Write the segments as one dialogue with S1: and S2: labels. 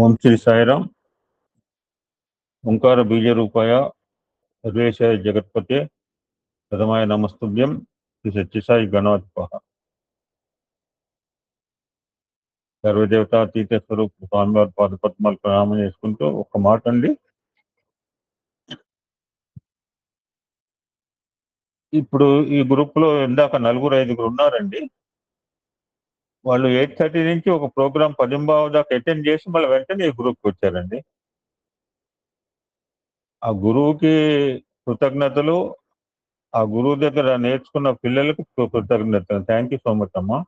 S1: ఓం శ్రీ సాయిరాం. ఓంకార బీజరూపాయ సర్వేశాయ జగత్పతే ప్రథమాయ నమస్తుభ్యం శ్రీ సత్యసాయి గణాధిప సర్వదేవతాతీత స్వరూప స్వామివారి పాదపద్మాలు ప్రణామం చేసుకుంటూ ఒక మాట అండి. ఇప్పుడు ఈ గ్రూప్ లో ఇందాక 4-5 ఉన్నారండి. వాళ్ళు 8:30 నుంచి ఒక ప్రోగ్రామ్ 10:15 దాకా అటెండ్ చేసి మళ్ళీ వెంటనే ఈ గ్రూప్కి వచ్చారండి. ఆ గురువుకి కృతజ్ఞతలు, ఆ గురువు దగ్గర నేర్చుకున్న పిల్లలకు కృతజ్ఞతలు. థ్యాంక్ యూ సో మచ్ అమ్మా.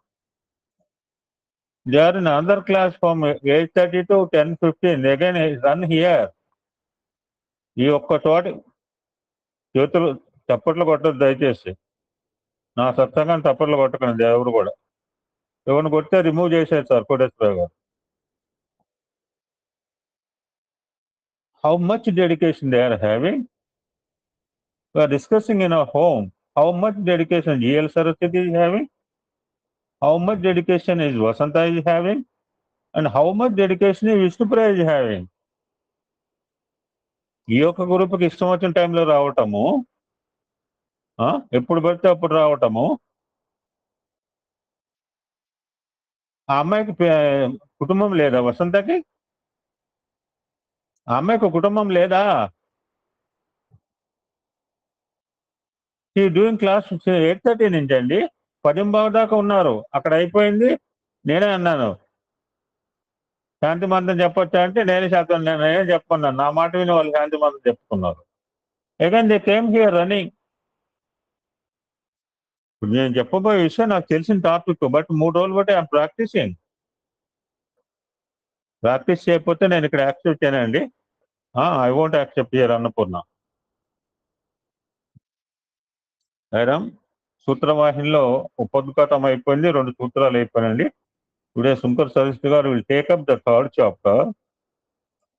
S1: They are in another class from 8:30 to 10:15. Again, run here. ఈ ఒక్క చోట చేతులు చప్పట్లు కొట్టదు దయచేసి. నా సత్సంగాన్ని చప్పట్లు కొట్టకండి ఎవరు కూడా. ఎవరిని కొడితే రిమూవ్ చేశారు sir Koteswararao garu. How much dedication they are having? We are discussing in our home. How much dedication GL Saraswati is having? How much dedication is Vasanta is having? And how much dedication is Vishnupriya is having? ఈ యొక్క గ్రూప్కి ఇష్టం వచ్చిన టైంలో రావటము, ఎప్పుడు పడితే అప్పుడు రావటము. ఆ అమ్మాయికి కుటుంబం లేదా? వసంతకి ఆ అమ్మాయికి కుటుంబం లేదా? ఈ డూయింగ్ క్లాస్ 8:30 నుంచి అండి 10:15 దాకా ఉన్నారు. అక్కడ అయిపోయింది. నేనే అన్నాను శాంతి మంత్రం చెప్పొచ్చా అంటే నేనే చెప్పుకున్నాను. నా మాట విని వాళ్ళు శాంతి మంత్రం చెప్పుకున్నారు. Again they came here running. ఇప్పుడు నేను చెప్పబోయే విషయం నాకు తెలిసిన టాపిక్, బట్ 3 రోజులు బట్టి ఐఎమ్ ప్రాక్టీసింగ్. ప్రాక్టీస్ చేయకపోతే నేను ఇక్కడ యాక్సెప్ట్ చేయనండి. I won't accept here Annapurna. Madam, సూత్రవాహినిలో ఉపోద్ఘాతం అయిపోయింది, 2 సూత్రాలు అయిపోయినండి. టుడే శంకర్ సరస్వతి గారు will take up the 3rd chapter.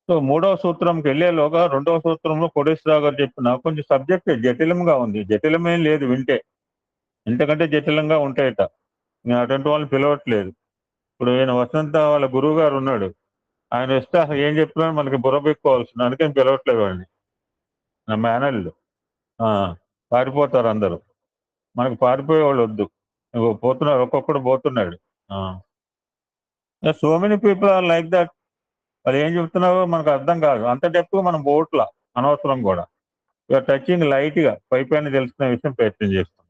S1: So 3వ సూత్రంకి వెళ్ళేలోగా 2వ సూత్రంలో కోటేశ్వరరావు గారు చెప్పిన కొంచెం సబ్జెక్ట్ జటిలంగా ఉంది. జటిలమేం లేదు వింటే, ఇంతకంటే జటిలంగా ఉంటాయట. నేను అటువంటి వాళ్ళని పిలవట్లేదు. ఇప్పుడు ఈయన వసంత వాళ్ళ గురువు గారు ఉన్నాడు, ఆయన వస్తే అసలు ఏం చెప్పినా మనకి బుర్రబెక్కుకోవాల్సింది, అందుకని పిలవట్లేదు వాడిని. నా మేనల్లు పారిపోతారు అందరూ. మనకు పారిపోయే వాళ్ళు వద్దు. పోతున్నారు, ఒక్కొక్కడు పోతున్నాడు. So many people are like that. వాళ్ళు ఏం చెప్తున్నారో మనకు అర్థం కాదు. అంత డెప్త్ మనం పోట్ల అనవసరం కూడా. యూఆర్ టచింగ్ లైట్ గా పైపైన తెలుసుకునే విషయం ప్రయత్నం చేస్తున్నాం.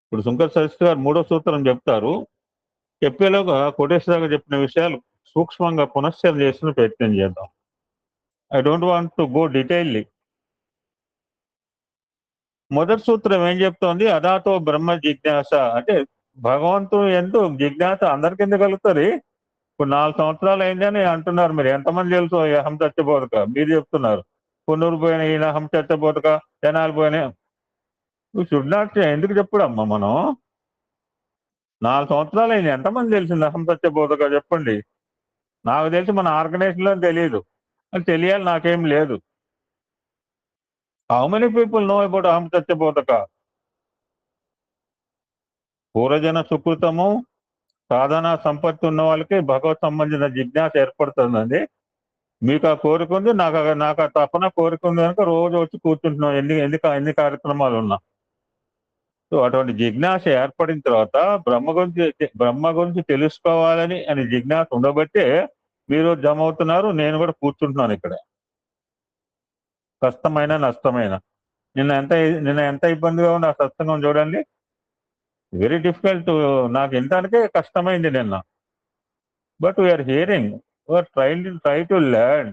S1: ఇప్పుడు శంకర్ సరస్వతి గారు 3వ సూత్రం చెప్తారు. చెప్పేలోగా కోటేశ్వరరావు గారు చెప్పిన విషయాలు సూక్ష్మంగా పునశ్చరణ చేస్తున్న ప్రయత్నం చేద్దాం. I don't want to go detailly. మొదటి సూత్రం ఏం చెప్తోంది? అదాతో బ్రహ్మ జిజ్ఞాస. అంటే భగవంతుడు ఎందు జిజ్ఞాస అందరికి ఎందుకు కలుగుతుంది? ఇప్పుడు 4 సంవత్సరాలు అయిందని అంటున్నారు. మీరు ఎంతమంది తెలుసు అహం సత్యబోధక? మీరు చెప్తున్నారు కొన్నూరు పోయిన ఈయన అహం సత్యబోధక, జనాలు పోయినాయి. Should not. ఎందుకు చెప్పుడమ్మా మనం? 4 సంవత్సరాలు అయింది, ఎంతమంది తెలిసింది అహం సత్యబోధక చెప్పండి. నాకు తెలిసి మన ఆర్గనైజేషన్లో తెలియదు, అది తెలియాలి నాకేం లేదు. How many people know about అహం సత్యబోధక? పూర్వజన సుకృతము, సాధన సంపత్తి ఉన్న వాళ్ళకి భగవత్ సంబంధించిన జిజ్ఞాస ఏర్పడుతుందండి. మీకు ఆ కోరిక ఉంది, నాకు ఆ తపన కోరిక ఉంది కనుక రోజు వచ్చి కూర్చుంటున్నాం ఎన్ని కార్యక్రమాలు ఉన్నా. సో అటువంటి జిజ్ఞాస ఏర్పడిన తర్వాత బ్రహ్మ గురించి తెలుసుకోవాలని అని జిజ్ఞాస ఉండబట్టే మీరు జమ అవుతున్నారు, నేను కూడా కూర్చుంటున్నాను ఇక్కడ. కష్టమైన నష్టమైన నిన్న ఎంత ఇబ్బందిగా ఉంది ఆ సత్సంగం చూడండి. Very difficult. నాకు వినడానికే కష్టమైంది నిన్న. But we are hearing, we are try to learn.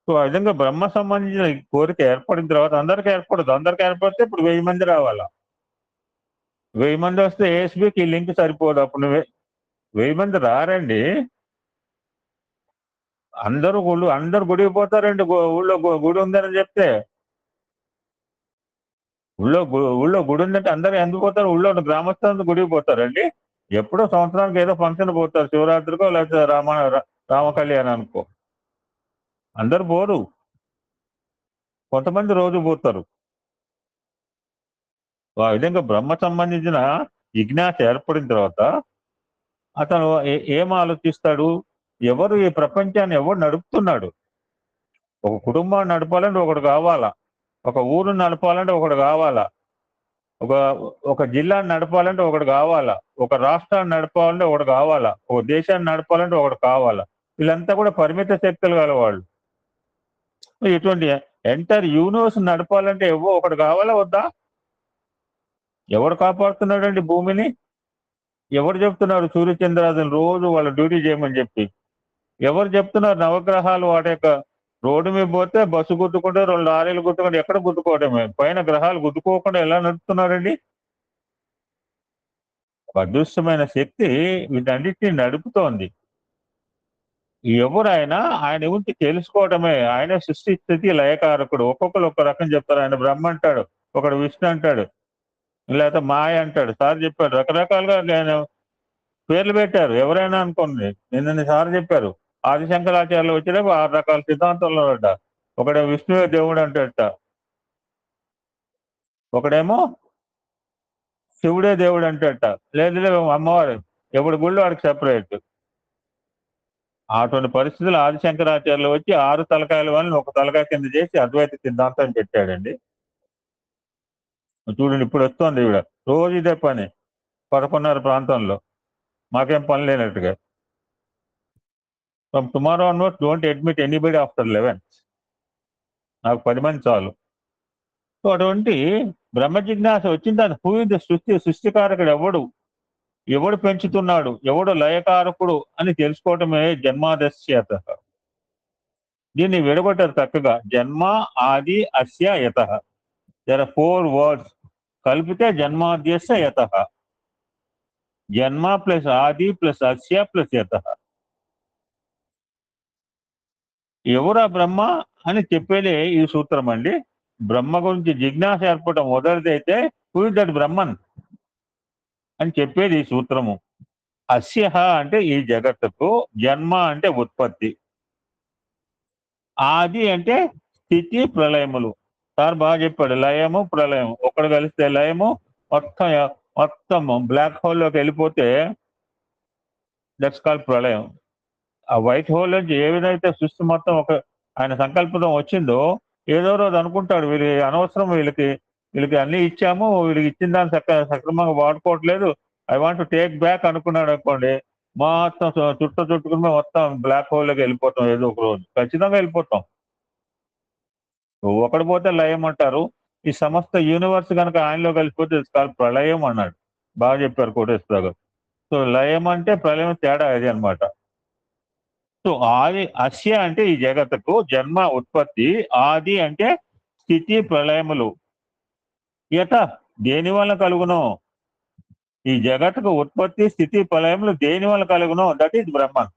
S1: So ఆ విధంగా బ్రహ్మ సంబంధించిన కోరిక ఏర్పడిన తర్వాత అందరికీ ఏర్పడదు. అందరికి ఏర్పడితే ఇప్పుడు 1000 మంది రావాలా. 1000 మంది వస్తే ఏఎస్బికి ఈ లింక్ సరిపోదు. అప్పుడు 1000 మంది రారండి. అందరూ గుడికి పోతారండి. ఊళ్ళో గుడి ఉందని చెప్తే, ఊళ్ళో గుడి ఉందంటే అందరూ ఎందుకు పోతారు? ఊళ్ళో గ్రామస్తులందరూ గుడికి పోతారండి. ఎప్పుడో సంవత్సరానికి ఏదో ఫంక్షన్ పోతారు, శివరాత్రికో లేకపోతే రామ కళ్యాణానికో. అందరు పోరు, కొంతమంది రోజు పోతారు. ఆ విధంగా బ్రహ్మ సంబంధించిన జిజ్ఞాస ఏర్పడిన తర్వాత అతను ఏం ఆలోచిస్తాడు? ఎవరు ఈ ప్రపంచాన్ని ఎవరు నడుపుతున్నాడు? ఒక కుటుంబాన్ని నడపాలంటే ఒకడు కావాలా, ఒక ఊరుని నడపాలంటే ఒకడు కావాలా, ఒక ఒక జిల్లాని నడపాలంటే ఒకడు కావాలా, ఒక రాష్ట్రాన్ని నడపాలంటే ఒకడు కావాలా, ఒక దేశాన్ని నడపాలంటే ఒకడు కావాలా. వీళ్ళంతా కూడా పరిమిత శక్తులు గలవాళ్ళు. ఇటువంటి ఎంటైర్ యూనివర్స్ నడపాలంటే ఒకడు కావాలా వద్దా? ఎవడు కాపాడుతున్నాడండి భూమిని? ఎవరు చెప్తున్నారు సూర్యచంద్రాదులు రోజు వాళ్ళ డ్యూటీ చేయమని చెప్పి? ఎవరు చెప్తున్నారు నవగ్రహాలు వాటి యొక్క రోడ్డు మీద పోతే బస్సు గుద్దుకుంటే 2 లారీలు గుద్దుకుంటే ఎక్కడ గుద్దుకోవడమే, పైన గ్రహాలు గుద్దుకోకుండా ఎలా నడుపుతున్నారండి? అదృశ్యమైన శక్తి వీటన్నిటిని నడుపుతోంది. ఎవరైనా ఆయన గురించి తెలుసుకోవడమే. ఆయన సృష్టి స్థితి లయకారకుడు. ఒక్కొక్కరు ఒక్క రకం చెప్తారు. ఆయన బ్రహ్మ అంటాడు, ఒకడు విష్ణు అంటాడు, లేకపోతే మాయ అంటాడు. సార్ చెప్పాడు రకరకాలుగా ఆయన పేర్లు పెట్టారు. ఎవరైనా అనుకోండి, నిన్న సార్ చెప్పారు ఆదిశంకరాచార్యులు వచ్చేటప్పుడు 6 రకాల సిద్ధాంతాలు అంట. ఒకడేమో విష్ణువే దేవుడు అంటాడట, ఒకడేమో శివుడే దేవుడు అంటాడట, లేదు అమ్మవారు, ఎవడి గుళ్ళు వాడికి సెపరేట్. అటువంటి పరిస్థితులు ఆదిశంకరాచార్యులు వచ్చి 6 తలకాయల వాళ్ళని ఒక తలకాయ కింద చేసి అద్వైత సిద్ధాంతం పెట్టాడండి. చూడండి ఇప్పుడు వస్తుంది ఈవిడ రోజు ఇదే పని 11:30 ప్రాంతంలో, మాకేం పని లేనట్టుగా. From tomorrow onwards don't admit anybody after 11. నాకు 10 మంది చాలు. సో అటువంటి బ్రహ్మ జిజ్ఞాస వచ్చిన దాని పూర్తి సృష్టికారకుడు ఎవడు పెంచుతున్నాడు, ఎవడు లయకారకుడు అని తెలుసుకోవటమే జన్మాదస్యత. దీన్ని విడగొట్టారు చక్కగా. జన్మ, ఆది, అస్య, యత. దేర్ ఆర్ 4 వర్డ్స్ కలిపితే జన్మాద్యస్య యత. జన్మ ప్లస్ ఆది ప్లస్ అస్య ప్లస్ యత. ఎవరా బ్రహ్మ అని చెప్పేది ఈ సూత్రం అండి. బ్రహ్మ గురించి జిజ్ఞాస ఏర్పడటం మొదటిదైతే హూ ఇస్ దట్ బ్రహ్మన్ అని చెప్పేది ఈ సూత్రము. అస్య అంటే ఈ జగత్తుకు, జన్మ అంటే ఉత్పత్తి, ఆది అంటే స్థితి ప్రళయములు. సార్ బాగా చెప్పాడు, లయము ప్రళయం ఒకడు కలిస్తే లయము, మొత్తం బ్లాక్ హోల్లోకి వెళ్ళిపోతే దట్స్ కాల్డ్ ప్రళయం. ఆ వైట్ హోల్ నుంచి ఏ విధంగా సృష్టి మొత్తం ఒక ఆయన సంకల్పం వచ్చిందో, ఏదో రోజు అనుకుంటాడు వీళ్ళకి అనవసరం, వీళ్ళకి అన్ని ఇచ్చాము, వీళ్ళకి ఇచ్చిన దాన్ని సక్రమంగా వాడుకోవట్లేదు, I want to take back అనుకున్నాడు అనుకోండి, మొత్తం చుట్టుకుని మొత్తం బ్లాక్ హోల్లోకి వెళ్ళిపోతాం. ఏదో ఒక రోజు ఖచ్చితంగా వెళ్ళిపోతాం. ఒకటి పోతే లయం అంటారు. ఈ సమస్త యూనివర్స్ కనుక ఆయనలో కలిసిపోతే కాదు ప్రళయం అన్నాడు. బాగా చెప్పారు కోటేశ్వర గారు. సో లయం అంటే ప్రళయం తేడా అది అనమాట. సో ఆది అస్య అంటే ఈ జగత్తుకు జన్మ ఉత్పత్తి, ఆది అంటే స్థితి ప్రళయములు. యత దేని వల్ల కలుగును? ఈ జగత్తుకు ఉత్పత్తి, స్థితి, ప్రళయములు దేని వల్ల కలుగును? That is Brahman.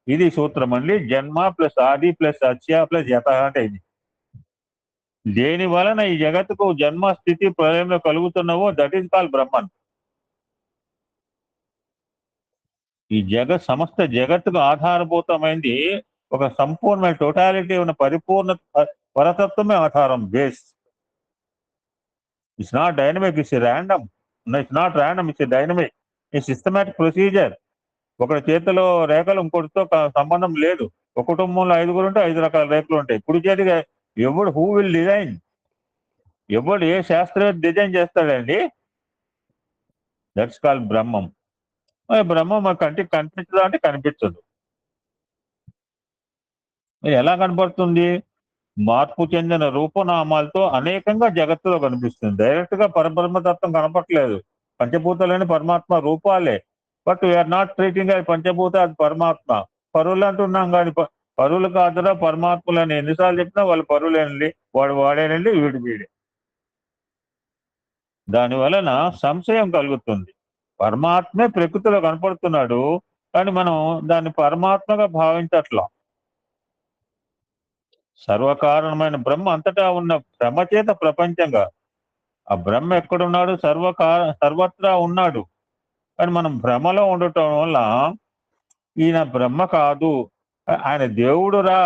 S1: ఇది సూత్రం అండి. జన్మ ప్లస్ ఆది ప్లస్ అస్య ప్లస్ యత అంటే ఇది. దేని వలన ఈ జగత్తుకు జన్మ, స్థితి, ప్రళయంలో కలుగుతున్నావో దట్ ఈస్ కాల్ బ్రహ్మన్. ఈ సమస్త జగత్తుకు ఆధారభూతమైంది ఒక సంపూర్ణమైన టోటాలిటీ ఉన్న పరిపూర్ణ పరతత్వమే ఆధారం, base. It's not dynamic, it's random. It's not random, it's dynamic, it's systematic procedure. ఒకటి చేతిలో రేఖలు ఇంకోటితో సంబంధం లేదు. ఒక కుటుంబంలో 5 ఉంటే 5 రకాల రేఖలు ఉంటాయి. ఇప్పుడు చేతిగా ఎవడు హూ విల్ డిజైన్, ఎవడు ఏ శాస్త్రవేత్త డిజైన్ చేస్తాడండి? దట్స్ కాల్ బ్రహ్మం. బ్రహ్మం మా కంటికి కనిపించదా అంటే కనిపించదు. ఎలా కనపడుతుంది? మార్పు చెందిన రూపనామాలతో అనేకంగా జగత్తులో కనిపిస్తుంది. డైరెక్ట్ గా పరబ్రహ్మతత్వం కనపట్లేదు. పంచభూతాలని పరమాత్మ రూపాలే. బట్ వీఆర్ నాట్ ట్రీటింగ్ అది పంచభూత, అది పరమాత్మ. పరువులు అంటున్నాం కానీ పరువులు కాదురా పరమాత్మలని ఎన్నిసార్లు చెప్పినా వాళ్ళు పరువులేనండి, వాడు వాడేనండి, వీడే. దాని వలన సంశయం కలుగుతుంది. పరమాత్మే ప్రకృతిలో కనపడుతున్నాడు, కానీ మనం దాన్ని పరమాత్మగా భావించట్లా. సర్వకారణమైన బ్రహ్మ అంతటా ఉన్న భ్రమ చేత ప్రపంచంగా, ఆ బ్రహ్మ ఎక్కడున్నాడు? సర్వత్రా ఉన్నాడు. కానీ మనం భ్రమలో ఉండటం వల్ల ఈయన బ్రహ్మ కాదు, ఆయన దేవుడురా,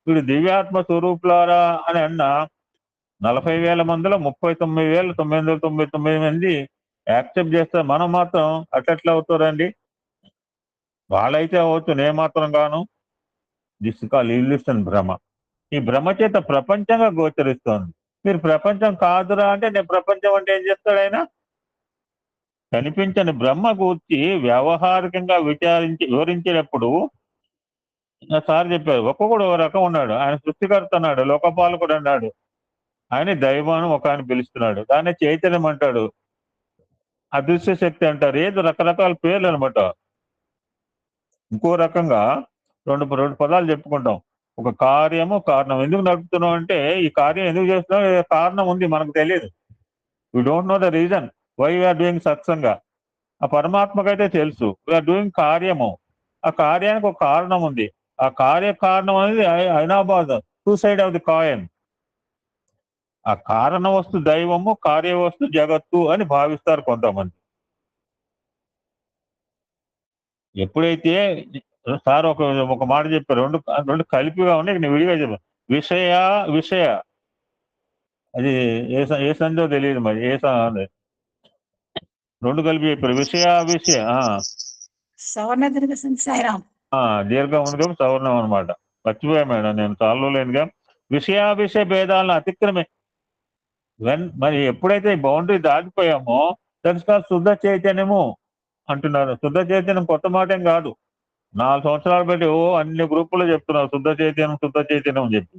S1: వీడు దివ్యాత్మ స్వరూపులారా అని అన్న 40,000 మందిలో 39,999 మంది యాక్సెప్ట్ చేస్తారు. మనం మాత్రం అట్లా అవుతారండి. వాళ్ళైతే అవ్వచ్చు, నేను మాత్రం గాను. దిస్ కాల్ ఇల్యూషన్, భ్రమ. ఈ భ్రమ చేత ప్రపంచంగా గోచరిస్తోంది. మీరు ప్రపంచం కాదురా అంటే నేను ప్రపంచం అంటే ఏం చేస్తాడు ఆయన? కనిపించని బ్రహ్మ గూర్చి వ్యావహారికంగా వివరించేటప్పుడు సార్ చెప్పారు, ఒక్కొక్కడు ఒక రకం ఉన్నాడు. ఆయన సృష్టికర్త అన్నాడు, లోకపాలకుడు అన్నాడు, ఆయన దైవాన్ని ఒక ఆయన పిలుస్తున్నాడు, దాన్ని చైతన్యం అంటాడు, అదృశ్య శక్తి అంటారు, ఏదో రకరకాల పేర్లు అనమాట. ఇంకో రకంగా రెండు రెండు పదాలు చెప్పుకుంటాం, ఒక కార్యము కారణం. ఎందుకు నడుపుతున్నాం అంటే ఈ కార్యం ఎందుకు చేస్తున్నాం, కారణం ఉంది, మనకు తెలియదు. We don't know the reason why we are doing సత్సంగా. ఆ పరమాత్మకైతే తెలుసు వీఆర్ డూయింగ్ కార్యము. ఆ కార్యానికి ఒక కారణం ఉంది. ఆ కారణం అనేది ఐనాబాద్, two side of the coin. ఆ కారణ వస్తు దైవము, కార్యవస్తు జగత్తు అని భావిస్తారు కొంతమంది. ఎప్పుడైతే సార్ ఒక మాట చెప్పారు, రెండు రెండు కలిపిగా ఉన్నాయి, నేను విడిగా చెప్పాను. విషయ అది ఏ సందో తెలియదు, మరి రెండు కలిపి చెప్పారు, విషయ.
S2: సవర్ణ దీర్ఘ సాయిరామ్.
S1: దీర్ఘం ఉంది కాబట్టి సవర్ణం అనమాట. మర్చిపోయా మేడం, నేను చాలు లేనుగా. విషయ భేదాలను అతిక్రమే మరి ఎప్పుడైతే ఈ బౌండరీ దాటిపోయామో దట్స్ కాల్డ్ శుద్ధ చైతన్యము అంటున్నారు. శుద్ధ చైతన్యం కొత్త మాట ఏం కాదు. 4 సంవత్సరాలు పెట్టి అన్ని గ్రూపుల్లో చెప్తున్నారు శుద్ధ చైతన్యం అని చెప్పి.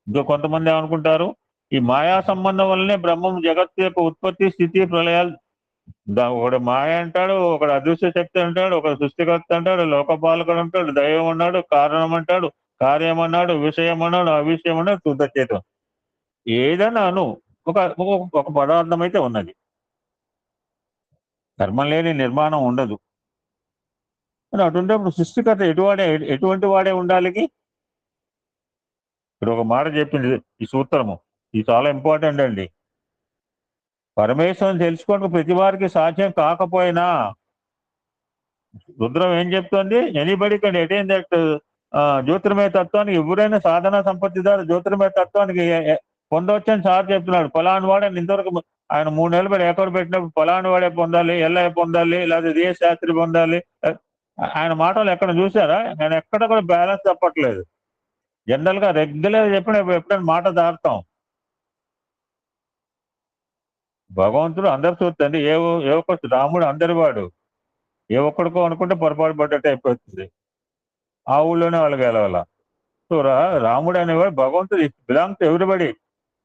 S1: ఇంకా కొంతమంది ఏమనుకుంటారు, ఈ మాయా సంబంధం వల్లనే బ్రహ్మం జగత్తు యొక్క ఉత్పత్తి, స్థితి, ప్రళయాలు. ఒకడు మాయ అంటాడు, ఒకడు అదృశ్య శక్తి అంటాడు, ఒకడు సృష్టికర్త అంటాడు, లోకపాలకుడు అంటాడు, దైవం అన్నాడు, కారణం అంటాడు, కార్యం అన్నాడు, విషయం అన్నాడు, అవిషయం అన్నాడు, శుద్ధ చైతన్యం. ఏదైనా ఒక పదార్థం అయితే ఉన్నది. కర్మ లేని నిర్మాణం ఉండదు. అటుంటే ఇప్పుడు సృష్టికర్త ఎటువంటి వాడే ఉండాలి? ఇక్కడ ఒక మాట చెప్పింది ఈ సూత్రము, ఇది చాలా ఇంపార్టెంట్ అండి. పరమేశ్వరుని తెలుసుకోవడం ప్రతి వారికి సాధ్యం కాకపోయినా రుద్రం ఏం చెప్తోంది, ఎనీబడి కెన్ అటైన్ దట్ జ్యోతిర్మయ తత్వానికి, ఎవరైనా సాధన సంపత్తిదారు జ్యోతిర్మయ తత్వానికి పొందవచ్చని సార్ చెప్తున్నాడు. ఫలాని వాడని ఇంతవరకు ఆయన 3 నెలలు పెట్టి ఎక్కడ పెట్టినప్పుడు ఫలాని వాడే పొందాలి, ఎల్ఐ పొందాలి, లేదా ఏ శాస్త్రి పొందాలి. ఆయన మాటలు ఎక్కడ చూసారా? ఆయన ఎక్కడ కూడా బ్యాలెన్స్ చెప్పట్లేదు. జనరల్ గా రెగ్యులర్ ఎప్పుడైనా మాట దాటుతాం. భగవంతుడు అందరి చూస్తుంది, ఏ ఒక్క రాముడు అందరి వాడు, ఏ ఒక్కడికో అనుకుంటే పొరపాటు పడ్డట్టు అయిపోతుంది. ఆ ఊళ్ళోనే వాళ్ళకి వెళ్ళాల. సో రాముడు అనేవాడు భగవంతుడు బిలాంగ్ టు ఎవ్రీబడి.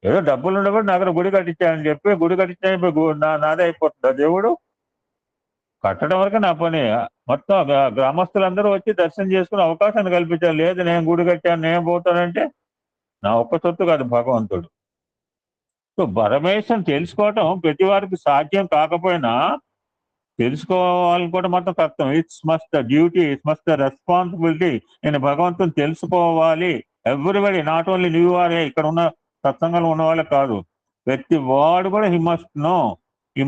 S1: ఏదో డబ్బులు ఉండేవాడు నా దగ్గర గుడి కట్టించాయని చెప్పి గుడి కట్టించా నాదే అయిపోతుంది. దేవుడు కట్టడం వరకు నా పని. మొత్తం గ్రామస్తులందరూ వచ్చి దర్శనం చేసుకునే అవకాశాన్ని కల్పించారు. లేదు నేను గుడి కట్టాను, నేను పోతానంటే నా ఒక్క సొత్తు కాదు భగవంతుడు. సో పరమేశ్వరం తెలుసుకోవటం ప్రతి వారికి సాధ్యం కాకపోయినా తెలుసుకోవాలని కూడా మాత్రం కర్తవ్యం. It's must the duty, it's must the responsibility. నేను భగవంతుని తెలుసుకోవాలి. ఎవ్రీబడి, నాట్ ఓన్లీ న్యూ ఆరే ఇక్కడ ఉన్న సత్సంగంలో ఉన్న వాళ్ళే కాదు, ప్రతి వాడు కూడా he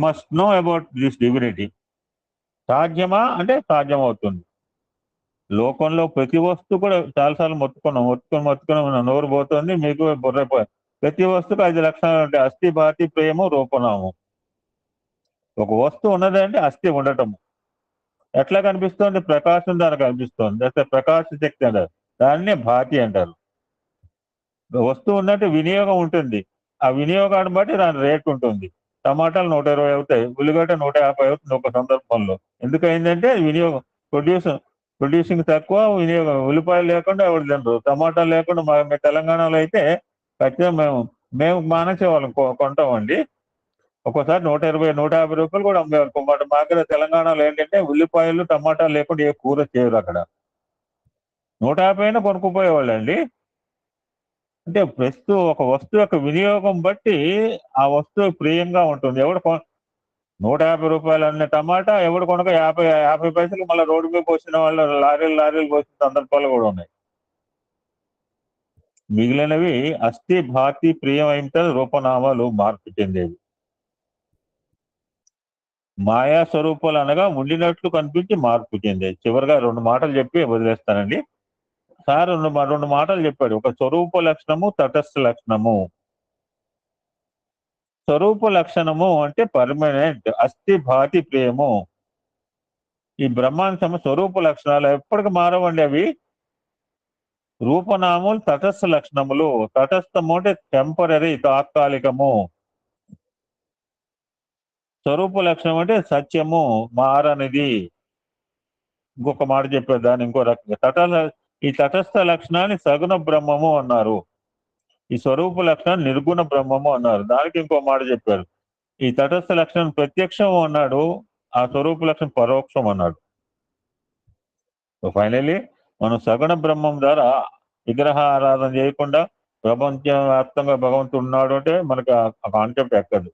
S1: must know about this divinity. సాధ్యమా అంటే సాధ్యం అవుతుంది. లోకంలో ప్రతి వస్తువు కూడా చాలాసార్లు మొత్తుకున్నాం, నోరు పోతుంది, మీకు బుర్రైపోయింది. ప్రతి వస్తువుకు 5 లక్షణాలు ఉంటాయి. అస్థి, భాతి, ప్రేమ, రూపనామం. ఒక వస్తువు ఉన్నదంటే అస్థి ఉండటము. ఎట్లా కనిపిస్తోంది? ప్రకాశం ద్వారా కనిపిస్తోంది. అసలు ప్రకాశ శక్తి అంటారు, దాన్నే భాతి అంటారు. వస్తువు ఉన్నట్టు వినియోగం ఉంటుంది, ఆ వినియోగాన్ని బట్టి దాని రేట్ ఉంటుంది. టమాటాలు 120 అవుతాయి, ఉల్లిగడ్డ 150 అవుతుంది ఒక సందర్భంలో. ఎందుకైందంటే వినియోగం, ప్రొడ్యూసింగ్ తక్కువ, వినియోగం. ఉల్లిపాయలు లేకుండా ఎవరు తినరు, టమాటాలు లేకుండా మా తెలంగాణలో అయితే ఖచ్చితంగా మేము మానేసే వాళ్ళం కొంటామండి. ఒక్కోసారి 120, 150 రూపాయలు కూడా అమ్మేవారు. మా దగ్గర తెలంగాణలో ఏంటంటే ఉల్లిపాయలు, టమాటాలు లేకుండా ఏ కూర చేయరు అక్కడ. 150 అయినా కొనుక్కుపోయేవాళ్ళు అండి. అంటే ప్రస్తుతం ఒక వస్తువు యొక్క వినియోగం బట్టి ఆ వస్తువు ప్రియంగా ఉంటుంది. 150 రూపాయలు అన్న టమాటా ఎవడు కొనక 50 పైసలు మళ్ళీ రోడ్డు మీద పోసిన వాళ్ళు లారీలు పోసిన సందర్భాలు కూడా ఉన్నాయి. మిగిలినవి అస్థి, భాతి, ప్రియమైంత రూపనామాలు మార్పు చెందేవి. మాయా స్వరూపాలు అనగా ఉండినట్లు కనిపించి మార్పు చెందేది. చివరిగా 2 మాటలు చెప్పి వదిలేస్తానండి. సార్ 2 మాటలు చెప్పాడు, ఒక స్వరూప లక్షణము, తటస్థ లక్షణము. స్వరూప లక్షణము అంటే పర్మనెంట్, అస్థి, భాతి, ప్రియము. ఈ బ్రహ్మాంశము స్వరూప లక్షణాలు ఎప్పటికి మారవండి. అవి రూపనామములు తటస్థ లక్షణములు. తటస్థము అంటే టెంపరీ, తాత్కాలికము. స్వరూప లక్షణం అంటే సత్యము, మారనిది. ఇంకొక మాట చెప్పేదాన్ని ఇంకో రకంగా ఈ తటస్థ లక్షణాన్ని సగుణ బ్రహ్మము అన్నారు. ఈ స్వరూప లక్షణాన్ని నిర్గుణ బ్రహ్మము అన్నారు. దానికి ఇంకో మాట చెప్పారు. ఈ తటస్థ లక్షణం ప్రత్యక్షం అన్నాడు, ఆ స్వరూప లక్షణం పరోక్షం అన్నాడు. సో ఫైనలీ మనం సగుణ బ్రహ్మం ద్వారా విగ్రహ ఆరాధన చేయకుండా ప్రపంచవ్యాప్తంగా భగవంతుడు ఉన్నాడు అంటే మనకు ఆ కాన్సెప్ట్ ఎక్కదు.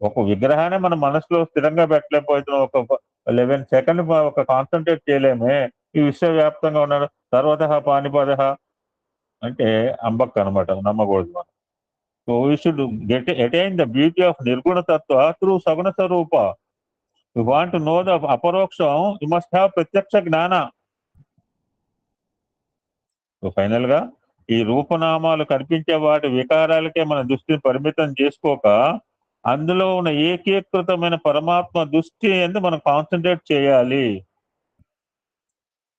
S1: ఒక విగ్రహాన్ని మన మనసులో స్థిరంగా పెట్టలేకపోతున్నాం. ఒక 11 సెకండ్ ఒక కాన్సన్ట్రేట్ చేయలేమే. ఈ విశ్వవ్యాప్తంగా ఉన్నాడు. సర్వత పానిపద అంటే అంబక్ అనమాట, నమ్మకూడదు మనం. So we should attain the beauty of నిర్గుణ తత్వ త్రూ సగుణ స్వరూప. You want to know the అపరోక్షం, యు మస్ట్ హ్యావ్ ప్రత్యక్ష జ్ఞాన. సో ఫైనల్ గా ఈ రూపనామాలు కనిపించే వాటి వికారాలకే మన దృష్టిని పరిమితం చేసుకోక అందులో ఉన్న ఏకీకృతమైన పరమాత్మ దృష్టి అనేది మనం కాన్సన్ట్రేట్ చేయాలి.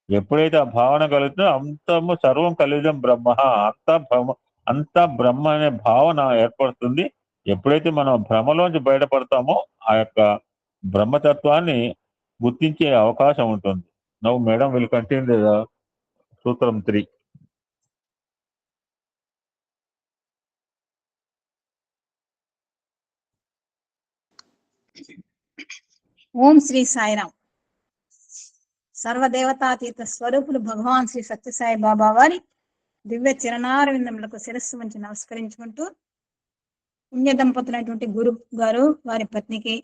S1: ఎప్పుడైతే ఆ భావన కలుగుతుందో అంతము సర్వం కలిగితం బ్రహ్మ, అంతా బ్రహ్మ అనే భావన ఏర్పడుతుంది. ఎప్పుడైతే మనం భ్రమలోంచి బయటపడతామో ఆ యొక్క బ్రహ్మతత్వాన్ని గుర్తించే అవకాశం ఉంటుంది. Now madam will continue the సూత్రం 3.
S2: ఓం శ్రీ సాయిరాం. సర్వదేవతాతీత స్వరూపులు భగవాన్ శ్రీ సత్యసాయి బాబా వారి దివ్య చరణారవిందములకు శిరస్సు వంచి నమస్కరించుకుంటూ, పుణ్య దంపతులైనటువంటి గురు గారు వారి పత్నికి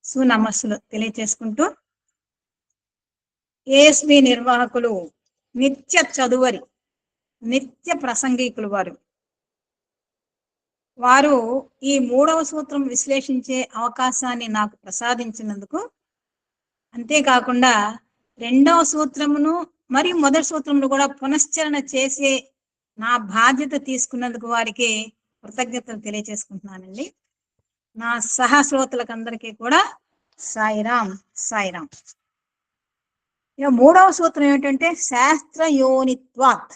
S2: సునమస్సులు తెలియచేసుకుంటూ, ఏఎస్బి నిర్వాహకులు నిత్య చదువరి, నిత్య ప్రసంగికులు వారు ఈ 3వ సూత్రం విశ్లేషించే అవకాశాన్ని నాకు ప్రసాదించినందుకు, అంతేకాకుండా 2వ సూత్రమును మరియు మొదటి సూత్రమును కూడా పునశ్చరణ చేసే నా బాధ్యత తీసుకున్నందుకు వారికి కృతజ్ఞతలు తెలియజేసుకుంటున్నానండి. నా సహశ్రోతలకందరికీ కూడా సాయిరాం సాయిరాం. ఇక 3వ సూత్రం ఏమిటంటే శాస్త్రయోనిత్వాత్,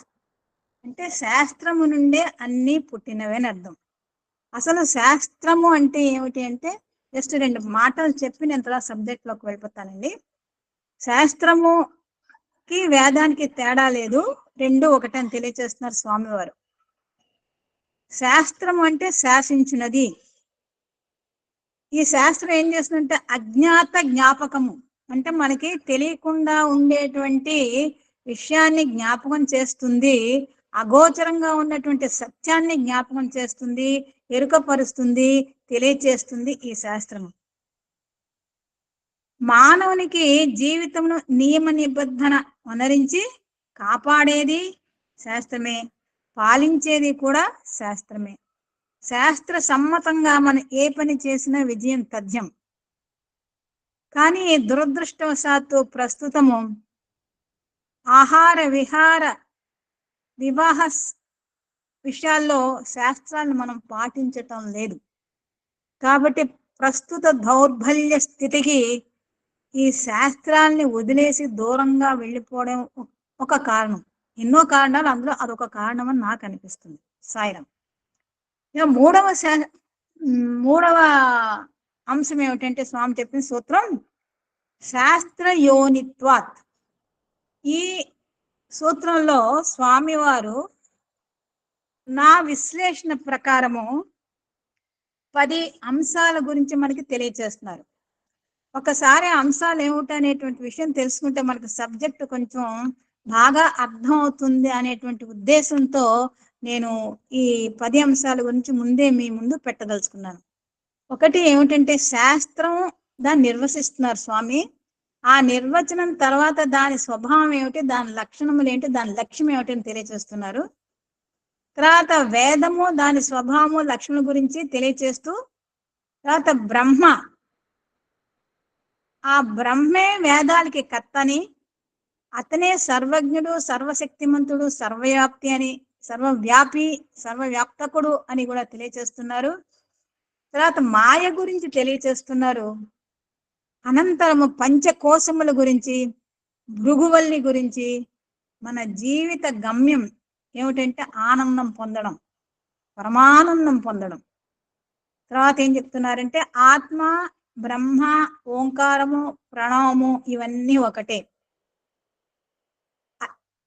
S2: అంటే శాస్త్రము నుండే అన్నీ పుట్టినవే అని అర్థం. అసలు శాస్త్రము అంటే ఏమిటి అంటే జస్ట్ 2 మాటలు చెప్పి నేను తర్వాత సబ్జెక్ట్లోకి వెళ్ళిపోతానండి. శాస్త్రముకి వేదానికి తేడా లేదు, 2 ఒకటే అని తెలియజేస్తున్నారు స్వామివారు. శాస్త్రం అంటే శాసించినది. ఈ శాస్త్రం ఏం చేస్తుందంటే అజ్ఞాత జ్ఞాపకము, అంటే మనకి తెలియకుండా ఉండేటువంటి విషయాన్ని జ్ఞాపకం చేస్తుంది, అగోచరంగా ఉన్నటువంటి సత్యాన్ని జ్ఞాపకం చేస్తుంది, ఎరుకపరుస్తుంది, తెలియచేస్తుంది ఈ శాస్త్రము. మానవునికి జీవితమును నియమ నిబద్ధన అనరించి కాపాడేది శాస్త్రమే, పాలించేది కూడా శాస్త్రమే. శాస్త్ర సమ్మతంగా మనం ఏ పని చేసినా విజయం తథ్యం. కానీ దురదృష్టవశాత్తు ప్రస్తుతము ఆహార విహార వివాహ విషయాల్లో శాస్త్రాలను మనం పాటించటం లేదు. కాబట్టి ప్రస్తుత దౌర్బల్య స్థితికి ఈ శాస్త్రాల్ని వదిలేసి దూరంగా వెళ్ళిపోవడం ఒక కారణం. ఎన్నో కారణాలు, అందులో అదొక కారణం అని నాకు అనిపిస్తుంది. సాయిరాం. ఇక మూడవ అంశం ఏమిటంటే స్వామి చెప్పిన సూత్రం శాస్త్రయోనిత్వాత్. ఈ సూత్రంలో స్వామివారు నా విశ్లేషణ ప్రకారము 10 అంశాల గురించి మనకి తెలియచేస్తున్నారు. ఒకసారి అంశాలు ఏమిటనేటువంటి విషయం తెలుసుకుంటే మనకు సబ్జెక్ట్ కొంచెం బాగా అర్థం అవుతుంది అనేటువంటి ఉద్దేశంతో నేను ఈ 10 అంశాల గురించి ముందే మీ ముందు పెట్టదలుచుకున్నాను. ఒకటి ఏమిటంటే శాస్త్రం దాన్ని నిర్వచిస్తున్నారు స్వామి. ఆ నిర్వచనం తర్వాత దాని స్వభావం ఏమిటి, దాని లక్షణములు ఏంటి, దాని లక్ష్యం ఏమిటి అని తెలియచేస్తున్నారు. తర్వాత వేదము దాని స్వభావము లక్షణం గురించి తెలియచేస్తూ, తర్వాత బ్రహ్మ, ఆ బ్రహ్మే వేదాలకి కర్తని, అతనే సర్వజ్ఞుడు, సర్వశక్తిమంతుడు, సర్వవ్యాప్తి అని, సర్వవ్యాపి, సర్వవ్యాప్తకుడు అని కూడా తెలియచేస్తున్నారు. తర్వాత మాయ గురించి తెలియచేస్తున్నారు. అనంతరము పంచకోశముల గురించి, భృగువల్లి గురించి, మన జీవిత గమ్యం ఏమిటంటే ఆనందం పొందడం, పరమానందం పొందడం. తర్వాత ఏం చెప్తున్నారంటే ఆత్మ, బ్రహ్మ, ఓంకారము, ప్రణవము ఇవన్నీ ఒకటే.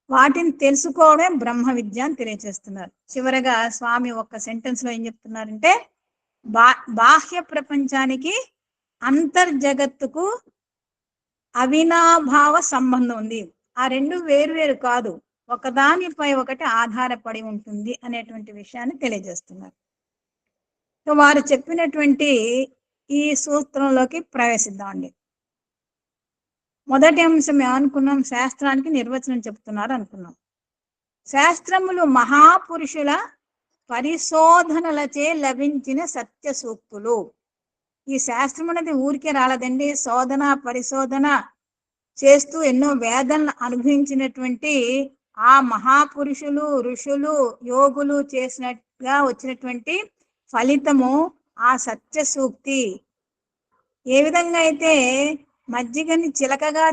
S2: వాటిని తెలుసుకోవడమే బ్రహ్మ విద్య అని తెలియజేస్తున్నారు. చివరగా స్వామి ఒక్క సెంటెన్స్ లో ఏం చెప్తున్నారంటే బాహ్య ప్రపంచానికి అంతర్జగత్తుకు అవినాభావ సంబంధం ఉంది. ఆ రెండు వేరు కాదు, ఒకదానిపై ఒకటి ఆధారపడి ఉంటుంది అనేటువంటి విషయాన్ని తెలియజేస్తున్నారు. సో వారు చెప్పినటువంటి ఈ సూత్రంలోకి ప్రవేశిద్దామండి. మొదటి అంశం ఏమనుకున్నాం? శాస్త్రానికి నిర్వచనం చెప్తున్నారు అనుకున్నాం. శాస్త్రములు మహాపురుషుల పరిశోధనలచే లభించిన సత్య సూక్తులు. ఈ శాస్త్రం అనేది ఊరికే రాలేదండి. శోధన పరిశోధన చేస్తూ ఎన్నో వేదనలు అనుభవించినటువంటి ఆ మహాపురుషులు, ఋషులు, యోగులు చేసినట్టుగా వచ్చినటువంటి ఫలితము ఆ సత్య సూక్తి. ఏ విధంగా అయితే మజ్జిగని చిలకగా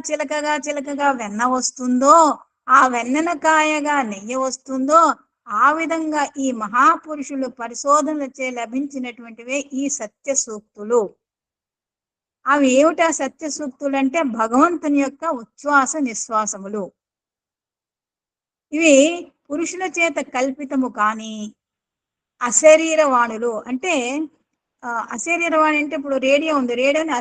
S2: వెన్న వస్తుందో, ఆ వెన్నెన కాయగా నెయ్యి వస్తుందో, ఆ విధంగా ఈ మహాపురుషులు పరిశోధనలచే లభించినటువంటివే ఈ సత్య సూక్తులు. అవి ఏమిటా సత్య సూక్తులు అంటే భగవంతుని యొక్క ఉచ్ఛ్వాస నిశ్వాసములు. ఇవి పురుషుల చేత కల్పితము కానీ అశరీరవాణులు. అంటే అశరీరవాణి అంటే ఇప్పుడు రేడియో ఉంది, రేడియోని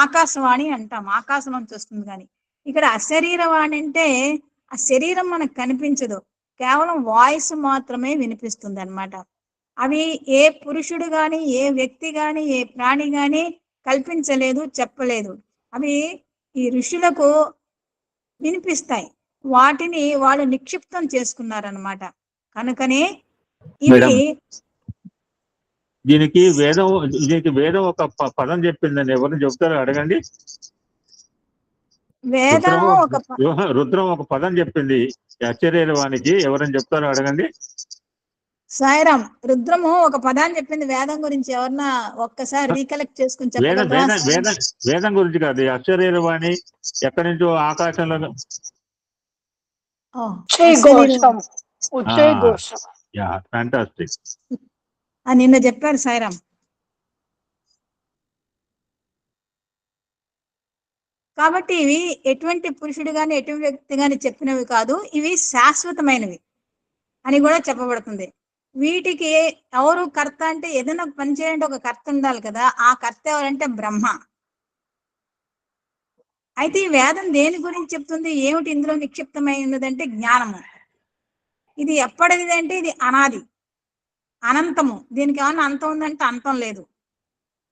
S2: ఆకాశవాణి అంటాం, ఆకాశం నుంచి వస్తుంది. కానీ ఇక్కడ అశరీరవాణి అంటే ఆ శరీరం మనకు కనిపించదు, కేవలం వాయిస్ మాత్రమే వినిపిస్తుంది అన్నమాట. అవి ఏ పురుషుడు గాని, ఏ వ్యక్తి గాని, ఏ ప్రాణి గాని కల్పించలేదు, చెప్పలేదు. అవి ఈ ఋషులకు వినిపిస్తాయి. వాటిని వాళ్ళు నిక్షిప్తం చేసుకున్నారనమాట. కనుకనే ఇవి
S1: దీనికి వేదం ఒక పదం చెప్పిందని ఎవరిని చెప్తారో అడగండి. రుద్రం ఒక పదం చెప్పింది అశరీరవానికి, ఎవరైనా చెప్తారో అడగండి.
S2: సాయిరాం, రుద్రము ఒక పదాన్ని చెప్పింది వేదం గురించి. ఎవరన్నా ఒక్కసారి రీకలెక్ట్ చేసుకుని చెప్పగలరా?
S1: వేదం గురించి కాదు, అశరీరవాణి ఎక్కడి నుంచో ఆకాశంలో.
S2: నిన్న చెప్పారు సాయిరాం. కాబట్టి ఇవి ఎటువంటి పురుషుడు గాని, ఎటువంటి వ్యక్తి గాని చెప్పినవి కాదు, ఇవి శాశ్వతమైనవి అని కూడా చెప్పబడుతుంది. వీటికి ఎవరు కర్త అంటే, ఏదైనా పని చేయాలంటే ఒక కర్త ఉండాలి కదా. ఆ కర్త ఎవరంటే బ్రహ్మ. అయితే ఈ వేదం దేని గురించి చెప్తుంది? ఏమిటి ఇందులో నిక్షిప్తమైనదంటే జ్ఞానము. ఇది ఎప్పటిది అంటే ఇది అనాది, అనంతము. దీనికి ఏమన్నా అంతం ఉందంటే అంతం లేదు.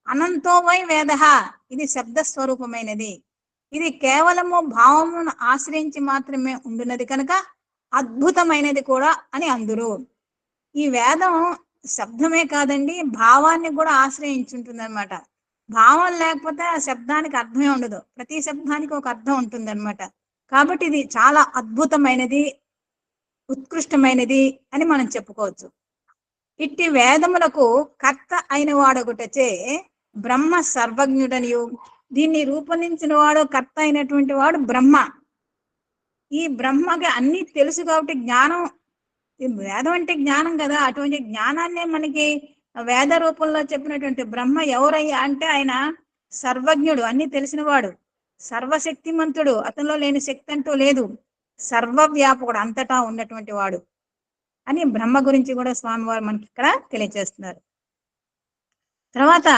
S2: అనంతో వై వేద, ఇది శబ్ద స్వరూపమైనది. ఇది కేవలము భావమును ఆశ్రయించి మాత్రమే ఉండున్నది కనుక అద్భుతమైనది కూడా అని అందురు. ఈ వేదం శబ్దమే కాదండి, భావాన్ని కూడా ఆశ్రయించుంటుంది అనమాట. భావం లేకపోతే ఆ శబ్దానికి అర్థమే ఉండదు. ప్రతి శబ్దానికి ఒక అర్థం ఉంటుంది అనమాట. కాబట్టి ఇది చాలా అద్భుతమైనది, ఉత్కృష్టమైనది అని మనం చెప్పుకోవచ్చు. ఇట్టి వేదములకు కర్త అయిన వాడొకటచే బ్రహ్మ సర్వజ్ఞుడనియు, దీన్ని రూపొందించిన వాడు, కర్త అయినటువంటి వాడు బ్రహ్మ. ఈ బ్రహ్మకి అన్ని తెలుసు కాబట్టి జ్ఞానం, వేదం అంటే జ్ఞానం కదా. అటువంటి జ్ఞానాన్నే మనకి వేద రూపంలో చెప్పినటువంటి బ్రహ్మ ఎవరయ్యా అంటే ఆయన సర్వజ్ఞుడు, అన్ని తెలిసినవాడు, సర్వశక్తిమంతుడు, అతనిలో లేని శక్తి అంటూ లేదు, సర్వవ్యాపకుడు, అంతటా ఉన్నటువంటి వాడు అని బ్రహ్మ గురించి కూడా స్వామివారు మనకి ఇక్కడ తెలియజేస్తున్నారు. తర్వాత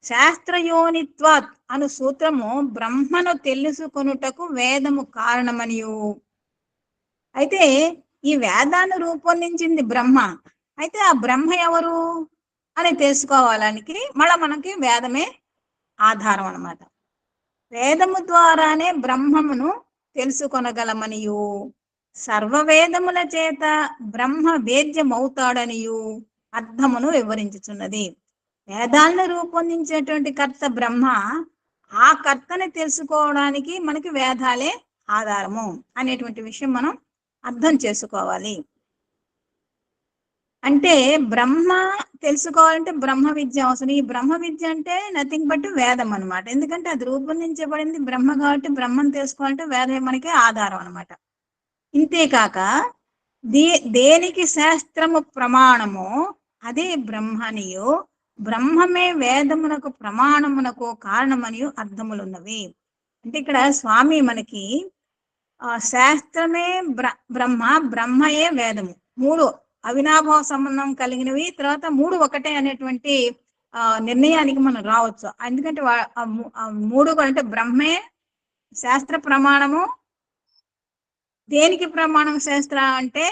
S2: శాస్త్రయోనిత్వాత్ అను సూత్రము బ్రహ్మను తెలుసుకొనుటకు వేదము కారణమనియు. అయితే ఈ వేదాన్ని రూపొందించింది బ్రహ్మ. అయితే ఆ బ్రహ్మ ఎవరు అని తెలుసుకోవాలానికి మళ్ళీ మనకి వేదమే ఆధారం అన్నమాట. వేదము ద్వారానే బ్రహ్మమును తెలుసుకొనగలమనియు, సర్వవేదముల చేత బ్రహ్మ వేద్యమవుతాడనియు అర్థమును వివరించుచున్నది. వేదాలను రూపొందించేటువంటి కర్త బ్రహ్మ, ఆ కర్తని తెలుసుకోవడానికి మనకి వేదాలే ఆధారము అనేటువంటి విషయం మనం అర్థం చేసుకోవాలి. అంటే బ్రహ్మ తెలుసుకోవాలంటే బ్రహ్మ విద్య అవసరం. ఈ బ్రహ్మ విద్య అంటే నథింగ్ బట్ వేదం అన్నమాట. ఎందుకంటే అది రూపొందించబడింది బ్రహ్మ కాబట్టి బ్రహ్మను తెలుసుకోవాలంటే వేదం మనకి ఆధారం అన్నమాట. ఇంతేకాక దేనికి శాస్త్రము ప్రమాణము అదే బ్రహ్మనియు, బ్రహ్మమే వేదమునకు ప్రమాణమునకు కారణమనియు అర్థములున్నవి. అంటే ఇక్కడ స్వామి మనకి శాస్త్రమే బ్రహ్మ, బ్రహ్మయే వేదము, మూడు అవినాభావ సంబంధం కలిగినవి, తర్వాత మూడు ఒకటే అనేటువంటి నిర్ణయానికి మనం రావచ్చు. ఎందుకంటే మూడు కూడా అంటే బ్రహ్మే శాస్త్ర ప్రమాణము. దేనికి ప్రమాణం శాస్త్ర అంటే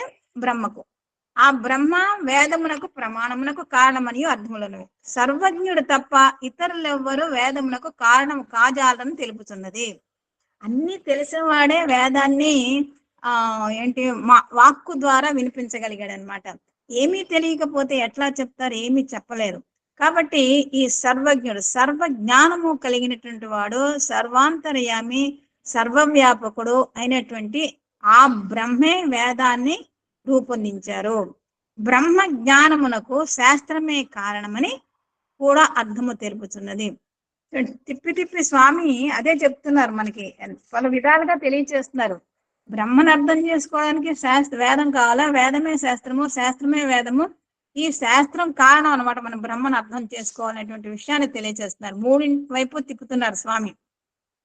S2: బ్రహ్మకు, ఆ బ్రహ్మ వేదమునకు ప్రమాణమునకు కారణమని అర్థములను. సర్వజ్ఞుడు తప్ప ఇతరులెవ్వరు వేదమునకు కారణం కాజాలని తెలుపుతున్నది. అన్ని తెలిసిన వాడే వేదాన్ని ఏంటి వాక్కు ద్వారా వినిపించగలిగాడు అనమాట. ఏమీ తెలియకపోతే ఎట్లా చెప్తారు, ఏమీ చెప్పలేరు. కాబట్టి ఈ సర్వజ్ఞుడు, సర్వ జ్ఞానము కలిగినటువంటి వాడు, సర్వాంతర్యామి, సర్వవ్యాపకుడు అయినటువంటి ఆ బ్రహ్మే వేదాన్ని రూపొందించారు. బ్రహ్మ జ్ఞానమునకు శాస్త్రమే కారణమని కూడా అర్థము తెలుపుతున్నది. తిప్పి తిప్పి స్వామి అదే చెప్తున్నారు, మనకి పలు విధాలుగా తెలియచేస్తున్నారు. బ్రహ్మను అర్థం చేసుకోవడానికి వేదం కావాలా, వేదమే శాస్త్రము, శాస్త్రమే వేదము, ఈ శాస్త్రం కారణం అనమాట మనం బ్రహ్మను అర్థం చేసుకోవాలనేటువంటి విషయాన్ని తెలియచేస్తున్నారు. మూడింటి వైపు తిప్పుతున్నారు స్వామి.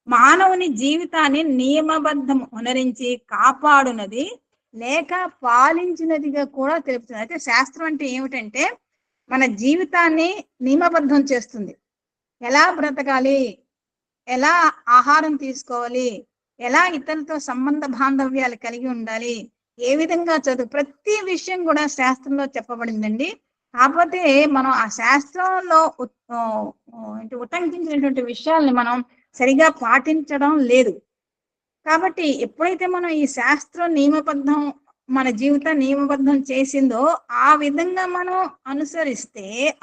S2: మానవుని జీవితాన్ని నియమబద్ధం ఉనరించి కాపాడునది లేక పాలించినదిగా కూడా తెలుపుతుంది. అయితే శాస్త్రం అంటే ఏమిటంటే మన జీవితాన్ని నియమబద్ధం చేస్తుంది. ఎలా బ్రతకాలి, ఎలా ఆహారం తీసుకోవాలి, ఎలా ఇతరులతో సంబంధ బాంధవ్యాలు కలిగి ఉండాలి, ఏ విధంగా చదువు, ప్రతి విషయం కూడా శాస్త్రంలో చెప్పబడిందండి. కాకపోతే మనం ఆ శాస్త్రంలో ఉటంకించినటువంటి విషయాల్ని మనం సరిగా పాటించడం లేదు. కాబట్టి ఎప్పుడైతే మనం ఈ శాస్త్రం నియమబద్ధం, మన జీవితం నియమబద్ధం చేసిందో ఆ విధంగా మనం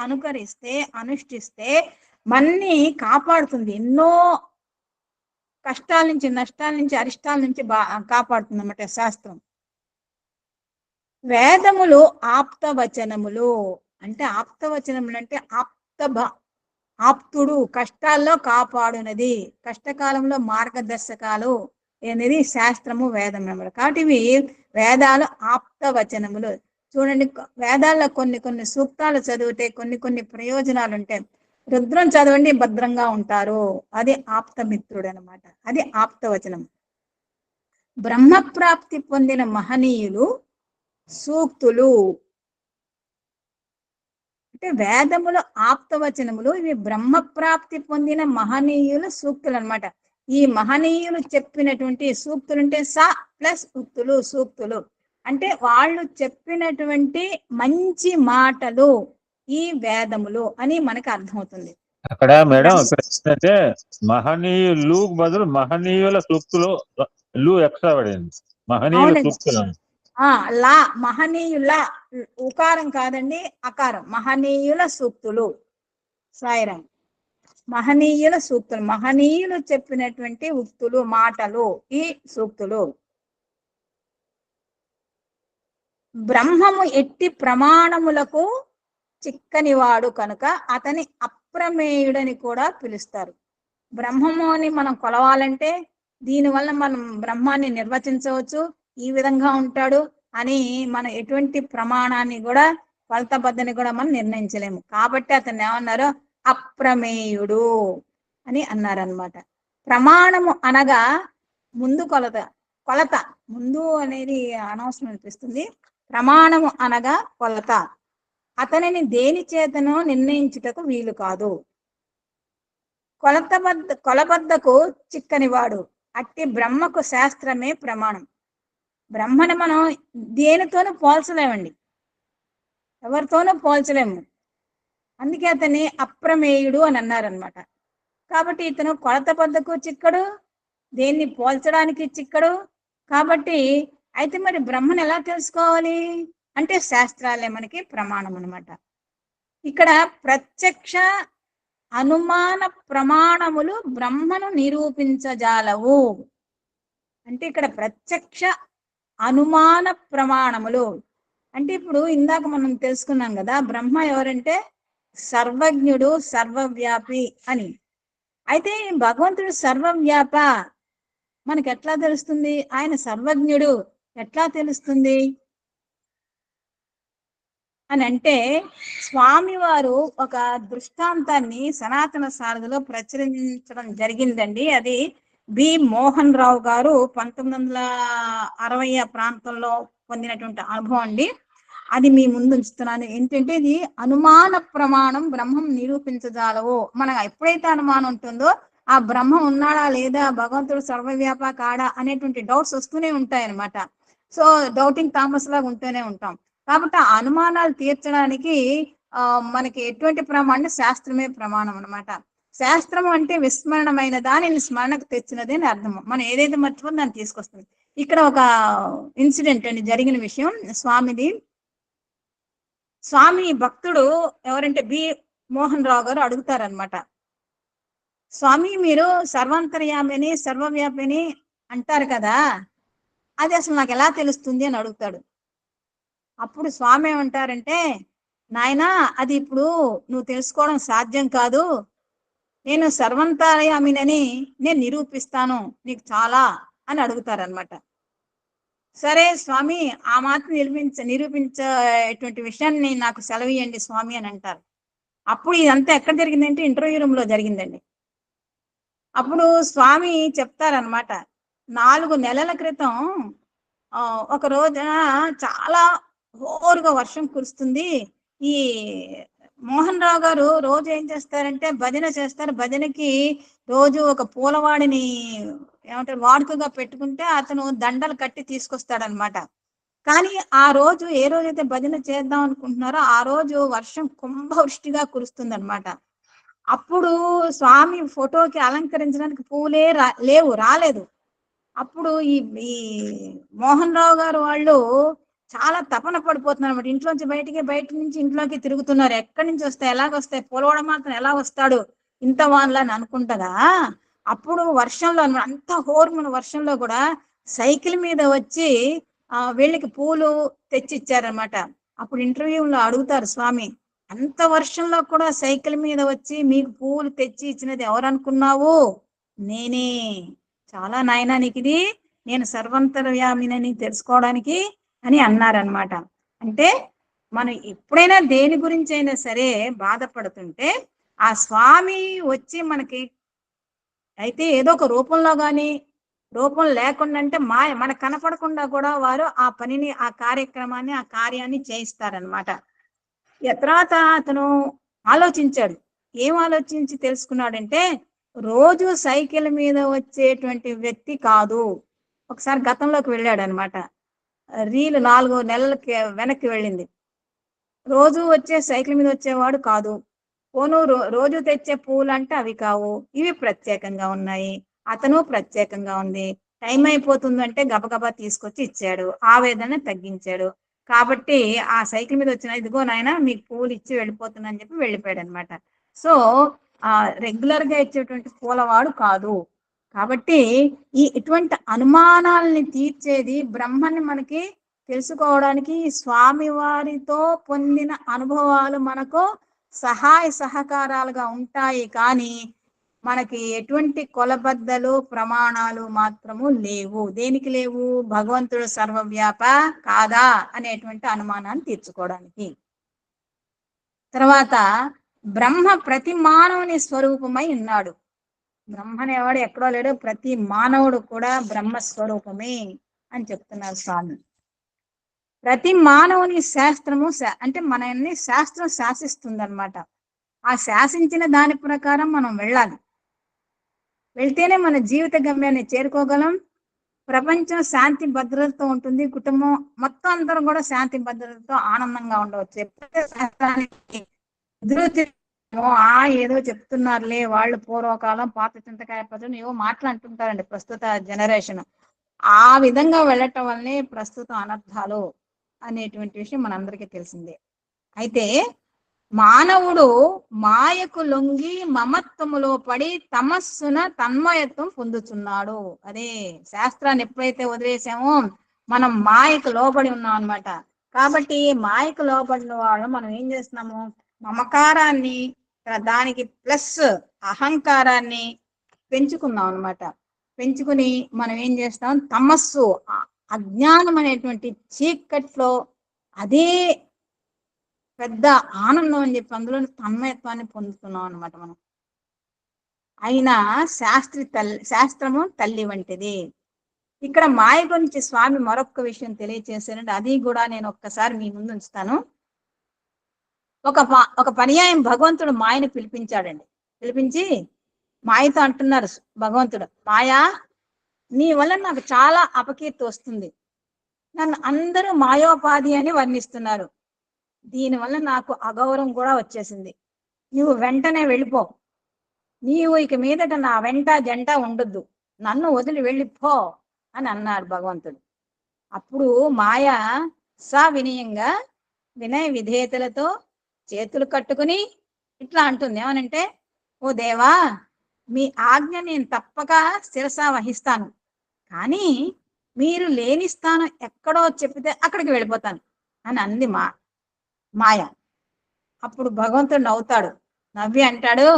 S2: అనుకరిస్తే అనుష్ఠిస్తే మన్ని కాపాడుతుంది. ఎన్నో కష్టాల నుంచి, నష్టాల నుంచి, అరిష్టాల నుంచి కాపాడుతుంది అన్నమాట శాస్త్రం. వేదములు ఆప్తవచనములు అంటే, ఆప్తవచనములు అంటే ఆప్తుడు, కష్టాల్లో కాపాడునది, కష్టకాలంలో మార్గదర్శకాలు అనేది శాస్త్రము, వేదం అన్నమాట. కాబట్టి ఇవి వేదాలు ఆప్తవచనములు. చూడండి, వేదాల్లో కొన్ని సూక్తాలు చదివితే కొన్ని ప్రయోజనాలు ఉంటాయి. రుద్రం చదవండి భద్రంగా ఉంటారు, అది ఆప్తమిత్రుడు అనమాట, అది ఆప్తవచనం. బ్రహ్మప్రాప్తి పొందిన మహనీయులు సూక్తులు అంటే వేదములు ఆప్తవచనములు, ఇవి బ్రహ్మప్రాప్తి పొందిన మహనీయులు సూక్తులు అనమాట. ఈ మహనీయులు చెప్పినటువంటి సూక్తులు అంటే స ప్లస్ ఉక్తులు, సూక్తులు అంటే వాళ్ళు చెప్పినటువంటి మంచి మాటలు ఈ వేదములు అని మనకు అర్థమవుతుంది.
S1: అక్కడ మేడం ఇక్కడ ఏంటంటే మహనీయులు బదులు మహనీయుల సూక్తులు ఎక్స్ట్రా పడింది, మహనీయుల సూక్తులు.
S2: లా మహనీయుల, ఉకారం కాదండి, అకారం, మహనీయుల సూక్తులు. సాయిరాం. మహనీయుల సూక్తులు, మహనీయులు చెప్పినటువంటి ఉక్తులు, మాటలు ఈ సూక్తులు. బ్రహ్మము ఎట్టి ప్రమాణములకు చిక్కనివాడు కనుక అతని అప్రమేయుడని కూడా పిలుస్తారు. బ్రహ్మము అని మనం కొలవాలంటే దీనివల్ల మనం బ్రహ్మాన్ని నిర్వచించవచ్చు, ఈ విధంగా ఉంటాడు అని మనం ఎటువంటి ప్రమాణాన్ని కూడా, కొలతబద్దని కూడా మనం నిర్ణయించలేము. కాబట్టి అతన్ని ఏమన్నారు, అప్రమేయుడు అని అన్నారనమాట. ప్రమాణము అనగా ముందు కొలత ముందు అనేది అనవసరం అనిపిస్తుంది. ప్రమాణము అనగా కొలత, అతనిని దేని చేతనో నిర్ణయించుటకు వీలు కాదు. కొలబద్దకు చిక్కనివాడు, అట్టి బ్రహ్మకు శాస్త్రమే ప్రమాణం. బ్రహ్మను మనం దేనితోనూ పోల్చలేమండి, ఎవరితోనూ పోల్చలేము. అందుకే అతన్ని అప్రమేయుడు అని అన్నారనమాట. కాబట్టి ఇతను కొలతబద్దకు చిక్కడు, దేన్ని పోల్చడానికి చిక్కడు. కాబట్టి అయితే మరి బ్రహ్మను ఎలా తెలుసుకోవాలి అంటే శాస్త్రాలే మనకి ప్రమాణం అనమాట. ఇక్కడ ప్రత్యక్ష అనుమాన ప్రమాణములు బ్రహ్మను నిరూపించజాలవు. అంటే ఇక్కడ ప్రత్యక్ష అనుమాన ప్రమాణములు అంటే ఇప్పుడు ఇందాక మనం తెలుసుకున్నాం కదా, బ్రహ్మ ఎవరంటే సర్వజ్ఞుడు, సర్వవ్యాపి అని. అయితే భగవంతుడు సర్వవ్యాప మనకి ఎట్లా తెలుస్తుంది? ఆయన సర్వజ్ఞుడు ఎట్లా తెలుస్తుంది అని అంటే, స్వామివారు ఒక దృష్టాంతాన్ని సనాతన సారథిలో ప్రచురించడం జరిగిందండి. అది బి మోహన్ రావు గారు 1960 ప్రాంతంలో పొందినటువంటి అనుభవం అండి. అది మీ ముందు ఉంచుతున్నాను. ఏంటంటే ఇది అనుమాన ప్రమాణం బ్రహ్మం నిరూపించజాలవు. మనకు ఎప్పుడైతే అనుమానం ఉంటుందో ఆ బ్రహ్మం ఉన్నాడా లేదా, భగవంతుడు సర్వవ్యాప కాడా అనేటువంటి డౌట్స్ వస్తూనే ఉంటాయి అన్నమాట. సో డౌటింగ్ థామస్ లాగా ఉంటూనే ఉంటాం. కాబట్టి ఆ అనుమానాలు తీర్చడానికి మనకి ఎటువంటి ప్రమాణం అంటే శాస్త్రమే ప్రమాణం అన్నమాట. శాస్త్రం అంటే విస్మరణమైన దానిని స్మరణకు తెచ్చినది అని అర్థం. మనం ఏదైతే మర్చిపోతే దాన్ని తీసుకొస్తుంది. ఇక్కడ ఒక ఇన్సిడెంట్ అండి, జరిగిన విషయం స్వామిది. స్వామి భక్తుడు ఎవరంటే బి మోహన్ రావు గారు అడుగుతారనమాట, స్వామి మీరు సర్వాంతర్యామిని సర్వవ్యాపిని అంటారు కదా, అది అసలు నాకు ఎలా తెలుస్తుంది అని అడుగుతాడు. అప్పుడు స్వామి ఏమంటారంటే, నాయనా అది ఇప్పుడు నువ్వు తెలుసుకోవడం సాధ్యం కాదు, నేను సర్వంతర్యామినని నేను నిరూపిస్తాను నీకు చాలా అని అడుగుతారనమాట. సరే స్వామి, ఆ మాత్రం నిరూపించేటువంటి విషయాన్ని నాకు సెలవియండి స్వామి అని అంటారు. అప్పుడు ఇదంతా ఎక్కడ జరిగిందంటే ఇంటర్వ్యూ రూమ్ లో జరిగిందండి. అప్పుడు స్వామి చెప్తారనమాట, 4 నెలల క్రితం ఒక రోజున చాలా హోరుగా వర్షం కురుస్తుంది. ఈ మోహన్ రావు గారు రోజు ఏం చేస్తారంటే భజన చేస్తారు. భజనకి రోజు ఒక పూలవాడిని ఏమంటారు వాడుకగా పెట్టుకుంటే అతను దండలు కట్టి తీసుకొస్తాడనమాట. కానీ ఆ రోజు ఏ రోజైతే భజన చేద్దాం అనుకుంటున్నారో ఆ రోజు వర్షం కుంభవృష్టిగా కురుస్తుంది అనమాట. అప్పుడు స్వామి ఫోటోకి అలంకరించడానికి పూలే రాలేదు. అప్పుడు ఈ ఈ మోహన్ రావు గారు వాళ్ళు చాలా తపన పడిపోతున్నారు అనమాట. ఇంట్లోంచి బయట నుంచి ఇంట్లోకి తిరుగుతున్నారు. ఎక్కడి నుంచి వస్తాయి, ఎలాగొస్తాయి, పొలవడం మాత్రం ఎలా వస్తాడు ఇంత వానలా అని అనుకుంటగా, అప్పుడు వర్షంలో అన్నమాట, అంత హోర్మున వర్షంలో కూడా సైకిల్ మీద వచ్చి వీళ్ళకి పూలు తెచ్చి ఇచ్చారనమాట. అప్పుడు ఇంటర్వ్యూలో అడుగుతారు స్వామి, అంత వర్షంలో కూడా సైకిల్ మీద వచ్చి మీకు పూలు తెచ్చి ఇచ్చినది ఎవరు అనుకున్నావు? నేనే. చాలా నాయనా నీకు ఇది, నేను సర్వంతర్యామినని తెలుసుకోవడానికి అని అన్నారనమాట. అంటే మనం ఎప్పుడైనా దేని గురించి అయినా సరే బాధపడుతుంటే ఆ స్వామి వచ్చి మనకి అయితే ఏదో ఒక రూపంలో కానీ, రూపం లేకుండా అంటే మనకు కనపడకుండా కూడా వారు ఆ పనిని, ఆ కార్యక్రమాన్ని, ఆ కార్యాన్ని చేయిస్తారనమాట. తర్వాత అతను ఆలోచించాడు. ఏం ఆలోచించి తెలుసుకున్నాడంటే, రోజు సైకిల్ మీద వచ్చేటువంటి వ్యక్తి కాదు. ఒకసారి గతంలోకి వెళ్ళాడు అనమాట. రీల్ 4 నెలలకి వెనక్కి వెళ్ళింది. రోజు వచ్చే సైకిల్ మీద వచ్చేవాడు కాదు. పోను రోజు తెచ్చే పూలంటే అవి కావు, ఇవి ప్రత్యేకంగా ఉన్నాయి. అతను ప్రత్యేకంగా ఉంది. టైం అయిపోతుందంటే గబగబా తీసుకొచ్చి ఇచ్చాడు, ఆవేదన తగ్గించాడు. కాబట్టి ఆ సైకిల్ మీద వచ్చిన ఇదిగో నాయన మీకు పూలు ఇచ్చి వెళ్ళిపోతున్నా అని చెప్పి వెళ్ళిపోయాడు అనమాట. సో రెగ్యులర్ గా ఇచ్చేటువంటి పూలవాడు కాదు. కాబట్టి ఇటువంటి అనుమానాలని తీర్చేది బ్రహ్మని మనకి తెలుసుకోవడానికి స్వామి వారితో పొందిన అనుభవాలు మనకు సహాయ సహకారాలుగా ఉంటాయి. కానీ మనకి ఎటువంటి కొలబద్దలు ప్రమాణాలు మాత్రము లేవు. దేనికి లేవు? భగవంతుడు సర్వవ్యాప కాదా అనేటువంటి అనుమానాన్ని తీర్చుకోవడానికి. తర్వాత బ్రహ్మ ప్రతి మానవుని స్వరూపమై ఉన్నాడు. బ్రహ్మనేవాడు ఎక్కడో లేడు, ప్రతి మానవుడు కూడా బ్రహ్మ స్వరూపమే అని చెప్తున్నారు స్వామి. ప్రతి మానవుని శాస్త్రము అంటే మనల్ని శాస్త్రం శాసిస్తుంది అనమాట. ఆ శాసించిన దాని ప్రకారం మనం వెళ్ళాలి. వెళ్తేనే మన జీవిత గమ్యాన్ని చేరుకోగలం. ప్రపంచం శాంతి భద్రతతో ఉంటుంది. కుటుంబం మొత్తం అందరం కూడా శాంతి భద్రతతో ఆనందంగా ఉండవచ్చు. ఎప్పుడైతే శాస్త్రానికి ఏదో చెప్తున్నారులే వాళ్ళు, పూర్వకాలం పాత చింతకాయ పచ్చడి ఏవో మాటలు అంటుంటారండి ప్రస్తుత జనరేషన్. ఆ విధంగా వెళ్ళటం వల్లనే ప్రస్తుతం అనర్థాలు అనేటువంటి విషయం మనందరికీ తెలిసిందే. అయితే మానవుడు మాయకు లొంగి మమత్వములో పడి తమస్సున తన్మయత్వం పొందుతున్నాడు. అదే శాస్త్రాన్ని ఎప్పుడైతే వదిలేసామో మనం మాయకు లోబడి ఉన్నాం అనమాట. కాబట్టి మాయకు లోపడిన వాళ్ళు మనం ఏం చేస్తున్నాము, మమకారాన్ని దానికి ప్లస్ అహంకారాన్ని పెంచుకున్నాం అనమాట. పెంచుకుని మనం ఏం చేస్తాం, తమస్సు అజ్ఞానం అనేటువంటి చీకట్లో అదే పెద్ద ఆనందం అని చెప్పి అందులో తన్మయత్వాన్ని పొందుతున్నాం అనమాట మనం. అయినా శాస్త్రము తల్లి వంటిది. ఇక్కడ మాయ గురించి స్వామి మరొక విషయం తెలియచేశారంటే అది కూడా నేను ఒక్కసారి మీ ముందు ఉంచుతాను. ఒక పర్యాయం భగవంతుడు మాయని పిలిపించాడండి. పిలిపించి మాయతో అంటున్నారు భగవంతుడు, మాయా నీ వల్ల నాకు చాలా అపకీర్తి వస్తుంది, నన్ను అందరూ మాయోపాధి అని వర్ణిస్తున్నారు, దీనివల్ల నాకు అగౌరవం కూడా వచ్చేసింది, నువ్వు వెంటనే వెళ్ళిపో, నీవు ఇక మీదట నా వెంట జంట ఉండొద్దు, నన్ను వదిలి వెళ్ళిపో అని అన్నాడు భగవంతుడు. అప్పుడు మాయ వినయంగా వినయ విధేయతలతో చేతులు కట్టుకుని ఇట్లా అంటుంది, ఏమనంటే, ఓ దేవా, మీ ఆజ్ఞ నేను తప్పక శిరసా వహిస్తాను, కానీ మీరు లేని స్థానం ఎక్కడో చెప్పితే అక్కడికి వెళ్ళిపోతాను అని అంది మాయ. అప్పుడు భగవంతుడు నవ్వుతాడు, నవ్వి అంటాడు,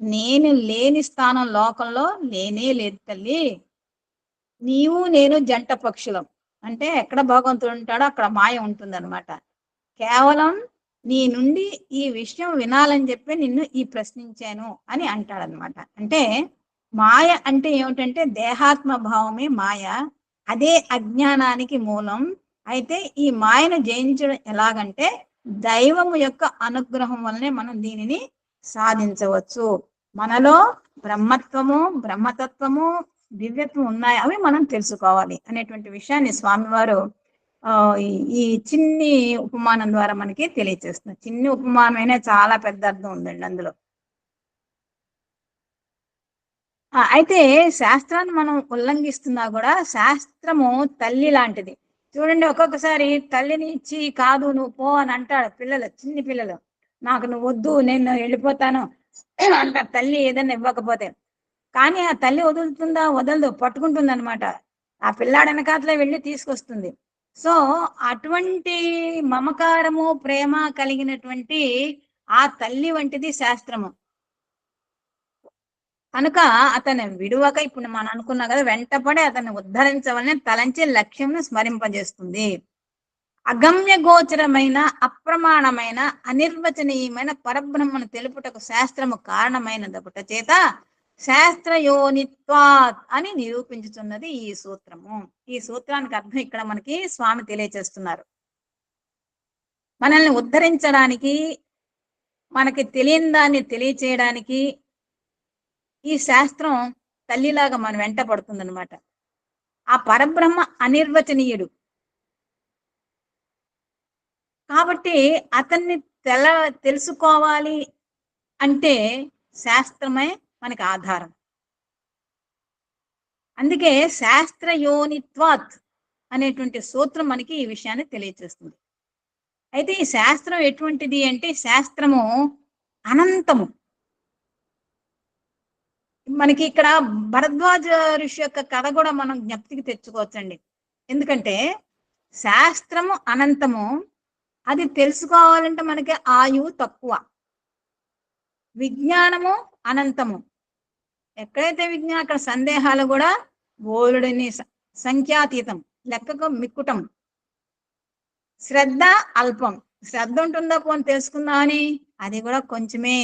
S2: నేను లేని స్థానం లోకంలో లేనే లేదు తల్లి, నీవు నేను జంట పక్షులం. అంటే ఎక్కడ భగవంతుడు ఉంటాడో అక్కడ మాయ ఉంటుంది అనమాట. కేవలం నీ నుండి ఈ విషయం వినాలని చెప్పి నిన్ను ఈ ప్రశ్నించాను అని అంటాడనమాట. అంటే మాయ అంటే ఏమిటంటే దేహాత్మ భావమే మాయ, అదే అజ్ఞానానికి మూలం. అయితే ఈ మాయను జయించడం ఎలాగంటే దైవము యొక్క అనుగ్రహం వల్లనే మనం దీనిని సాధించవచ్చు. మనలో బ్రహ్మత్వము, బ్రహ్మతత్వము, దివ్యత్వం ఉన్నాయి, అవి మనం తెలుసుకోవాలి అనేటువంటి విషయాన్ని స్వామివారు ఈ చిన్ని ఉపమానం ద్వారా మనకి తెలియచేస్తున్నారు. చిన్ని ఉపమానమైనా చాలా పెద్ద అర్థం ఉందండి అందులో. అయితే శాస్త్రాన్ని మనం ఉల్లంఘిస్తున్నా కూడా శాస్త్రము తల్లి లాంటిది. చూడండి, ఒక్కొక్కసారి తల్లిని ఇచ్చి కాదు నువ్వు పో అని అంటాడు పిల్లలు, చిన్ని పిల్లలు, నాకు నువ్వు వద్దు నేను వెళ్ళిపోతాను అంటారు తల్లి ఏదైనా ఇవ్వకపోతే. కానీ ఆ తల్లి వదులుతుందా? వదలదు, పట్టుకుంటుంది అనమాట. ఆ పిల్లాడు వెనకాతలే వెళ్ళి తీసుకొస్తుంది. సో అటువంటి మమకారము, ప్రేమ కలిగినటువంటి ఆ తల్లి వంటిది శాస్త్రము. కనుక అతను విడువక, ఇప్పుడు మనం అనుకున్నా కదా, వెంటపడి అతన్ని ఉద్ధరించవాలని తలంచి లక్ష్యంను స్మరింపజేస్తుంది. అగమ్య గోచరమైన, అప్రమాణమైన, అనిర్వచనీయమైన పరబ్రహ్మను తెలుపుటకు శాస్త్రము కారణమైనదొకట చేత శాస్త్రయోనిత్వాత్ అని నిరూపించుతున్నది ఈ సూత్రము. ఈ సూత్రానికి అర్థం ఇక్కడ మనకి స్వామి తెలియచేస్తున్నారు. మనల్ని ఉద్ధరించడానికి, మనకి తెలియని దాన్ని తెలియచేయడానికి ఈ శాస్త్రం తల్లిలాగా మన వెంట పడుతుంది అనమాట. ఆ పరబ్రహ్మ అనిర్వచనీయుడు కాబట్టి అతన్ని తెలుసుకోవాలి అంటే శాస్త్రమే మనకి ఆధారం. అందుకే శాస్త్రయోనిత్వాత్ అనేటువంటి సూత్రం మనకి ఈ విషయాన్ని తెలియచేస్తుంది. అయితే ఈ శాస్త్రం ఎటువంటిది అంటే శాస్త్రము అనంతము. మనకి ఇక్కడ భరద్వాజ ఋషి యొక్క కథ కూడా మనం జ్ఞప్తికి తెచ్చుకోవచ్చండి. ఎందుకంటే శాస్త్రము అనంతము, అది తెలుసుకోవాలంటే మనకి ఆయువు తక్కువ. విజ్ఞానము అనంతము, ఎక్కడైతే విజ్ఞానం అక్కడ సందేహాలు కూడా బోలుడని సంఖ్యాతీతం, లెక్కకు మిక్కుటం. శ్రద్ధ అల్పం, శ్రద్ధ ఉంటుందా పోని తెలుసుకుందామని, అది కూడా కొంచెమే.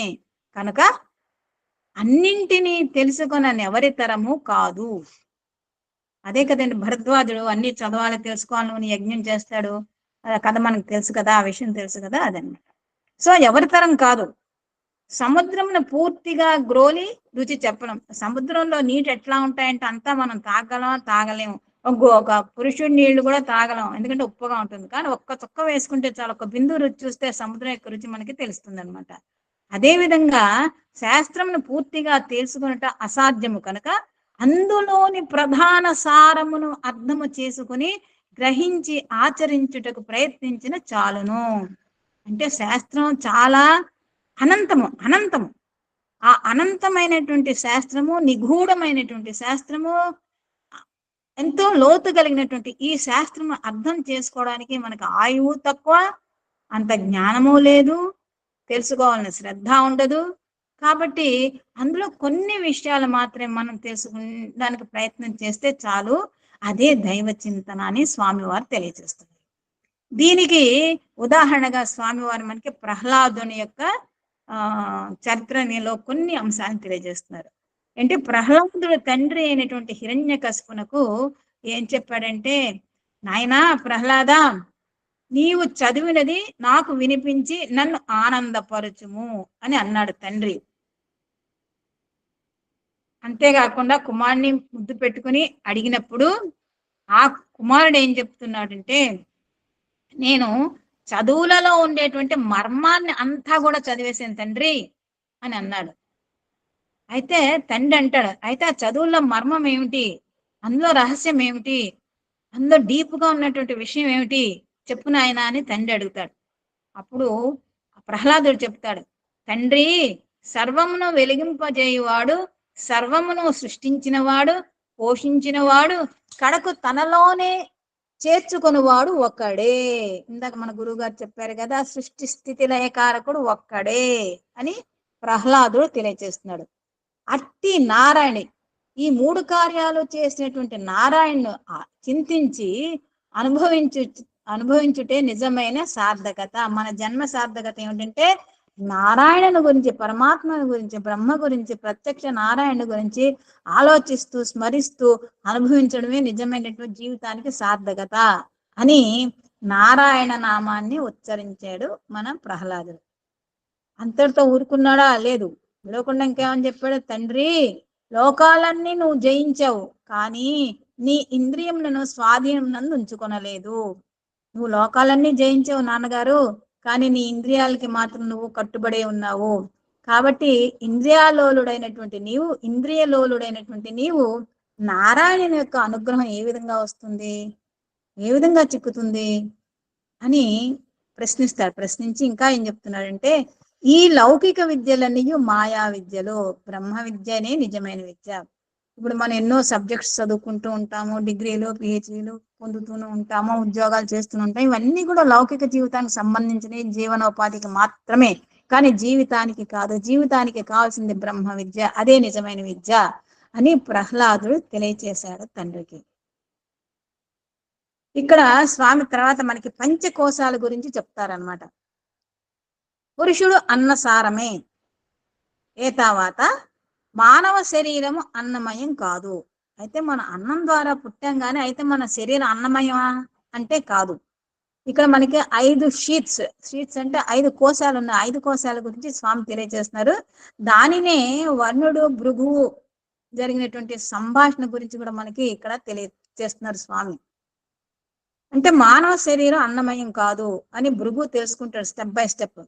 S2: కనుక అన్నింటినీ తెలుసుకున్న ఎవరి తరము కాదు. అదే కదండి భరద్వాజుడు అన్ని చదవాలి, తెలుసుకోవాలని యజ్ఞం చేస్తాడు కథ మనకు తెలుసు కదా, ఆ విషయం తెలుసు కదా, అదన్నమాట. సో ఎవరి తరం కాదు. సముద్రంను పూర్తిగా గ్రోలి రుచి చెప్పడం. సముద్రంలో నీటి ఎట్లా ఉంటాయంటే అంతా మనం తాగలేము. ఒక పురుషుడి నీళ్లు కూడా తాగలేం, ఎందుకంటే ఉప్పుగా ఉంటుంది. కానీ ఒక్క చుక్క వేసుకుంటే చాలు, ఒక బిందు రుచి చూస్తే సముద్రం యొక్క రుచి మనకి తెలుస్తుంది అనమాట. అదే విధంగా శాస్త్రంను పూర్తిగా తెలుసుకున్నట అసాధ్యము. కనుక అందులోని ప్రధాన సారమును అర్థము చేసుకుని గ్రహించి ఆచరించుటకు ప్రయత్నించిన చాలును. అంటే శాస్త్రం చాలా అనంతము. ఆ అనంతమైనటువంటి శాస్త్రము, నిగూఢమైనటువంటి శాస్త్రము, ఎంతో లోతు కలిగినటువంటి ఈ శాస్త్రం అర్థం చేసుకోవడానికి మనకు ఆయువు తక్కువ, అంత జ్ఞానము లేదు, తెలుసుకోవాలని శ్రద్ధ ఉండదు. కాబట్టి అందులో కొన్ని విషయాలు మాత్రమే మనం తెలుసుకోవడానికి ప్రయత్నం చేస్తే చాలు. అదే దైవ చింతన అని స్వామివారు తెలియజేస్తున్నారు. దీనికి ఉదాహరణగా స్వామివారు మనకి ప్రహ్లాదుని యొక్క చరిత్రలో కొన్ని అంశాలను తెలియజేస్తున్నారు. అంటే ప్రహ్లాదుడు తండ్రి అయినటువంటి హిరణ్యకశిపునకు ఏం చెప్పాడంటే, నాయనా ప్రహ్లాద, నీవు చదివినది నాకు వినిపించి నన్ను ఆనందపరచుము అని అన్నాడు తండ్రి. అంతేకాకుండా కుమారుని ముద్దు పెట్టుకుని అడిగినప్పుడు ఆ కుమారుడు ఏం చెప్తున్నాడంటే, నేను చదువులలో ఉండేటువంటి మర్మాన్ని అంతా కూడా చదివేశాను తండ్రి అని అన్నాడు. అయితే తండ్రి అంటాడు, అయితే ఆ చదువుల్లో మర్మం ఏమిటి, అందులో రహస్యం ఏమిటి, అందులో డీప్గా ఉన్నటువంటి విషయం ఏమిటి చెప్పు నాయనా అని తండ్రి అడుగుతాడు. అప్పుడు ప్రహ్లాదుడు చెప్తాడు, తండ్రి, సర్వమును వెలిగింపజేయువాడు, సర్వమును సృష్టించినవాడు, పోషించినవాడు, కడకు తనలోనే చేర్చుకొనివాడు ఒక్కడే. ఇందాక మన గురువు గారు చెప్పారు కదా, సృష్టి స్థితి లయకారకుడు ఒక్కడే అని ప్రహ్లాదుడు తెలియజేస్తున్నాడు. అట్టి నారాయణి, ఈ మూడు కార్యాలు చేసినటువంటి నారాయణను చింతించి అనుభవించుటే నిజమైన సార్థకత. మన జన్మ సార్థకత ఏమిటంటే నారాయణుని గురించి, పరమాత్మని గురించి, బ్రహ్మ గురించి, ప్రత్యక్ష నారాయణ గురించి ఆలోచిస్తూ స్మరిస్తూ అనుభవించడమే నిజమైనటువంటి జీవితానికి సార్థకత అని నారాయణ నామాన్ని ఉచ్చరించాడు మన ప్రహ్లాదుడు. అంతటితో ఊరుకున్నాడా? లేదు. లేకుండా ఇంకేమని చెప్పాడు, తండ్రి, లోకాలన్నీ నువ్వు జయించావు, కానీ నీ ఇంద్రియములను స్వాధీనం నందు ఉంచుకొనలేదు. నువ్వు లోకాలన్నీ జయించావు నాన్నగారు, కానీ నీ ఇంద్రియాలకి మాత్రం నువ్వు కట్టుబడే ఉన్నావు. కాబట్టి ఇంద్రియలోలుడైనటువంటి నీవు నారాయణుని యొక్క అనుగ్రహం ఏ విధంగా వస్తుంది, ఏ విధంగా చిక్కుతుంది అని ప్రశ్నిస్తాడు. ప్రశ్నించి ఇంకా ఏం చెప్తున్నాడంటే, ఈ లౌకిక విద్యలన్నీ మాయా విద్యలు, బ్రహ్మ విద్యనే నిజమైన విద్య. ఇప్పుడు మనం ఎన్నో సబ్జెక్ట్స్ చదువుకుంటూ ఉంటాము, డిగ్రీలు పిహెచ్డీలు పొందుతూనే ఉంటాము, ఉద్యోగాలు చేస్తూ ఉంటాం. ఇవన్నీ కూడా లౌకిక జీవితానికి సంబంధించిన జీవనోపాధికి మాత్రమే, కానీ జీవితానికి కాదు. జీవితానికి కావాల్సింది బ్రహ్మ విద్య, అదే నిజమైన విద్య అని ప్రహ్లాదుడు తెలియచేశాడు తండ్రికి. ఇక్కడ స్వామి తర్వాత మనకి పంచకోశాల గురించి చెప్తారనమాట. పురుషుడు అన్నసారమే, ఏతావాత మానవ శరీరము అన్నమయం కాదు. అయితే మన అన్నం ద్వారా పుట్టాం కానీ అయితే మన శరీరం అన్నమయమా అంటే కాదు. ఇక్కడ మనకి 5 షీట్స్ అంటే 5 కోశాలు ఉన్నాయి. 5 కోశాల గురించి స్వామి తెలియజేస్తున్నారు. దానినే వర్ణుడు భృగువు జరిగినటువంటి సంభాషణ గురించి కూడా మనకి ఇక్కడ తెలియజేస్తున్నారు స్వామి. అంటే మానవ శరీరం అన్నమయం కాదు అని భృగువు తెలుసుకుంటాడు స్టెప్ బై స్టెప్.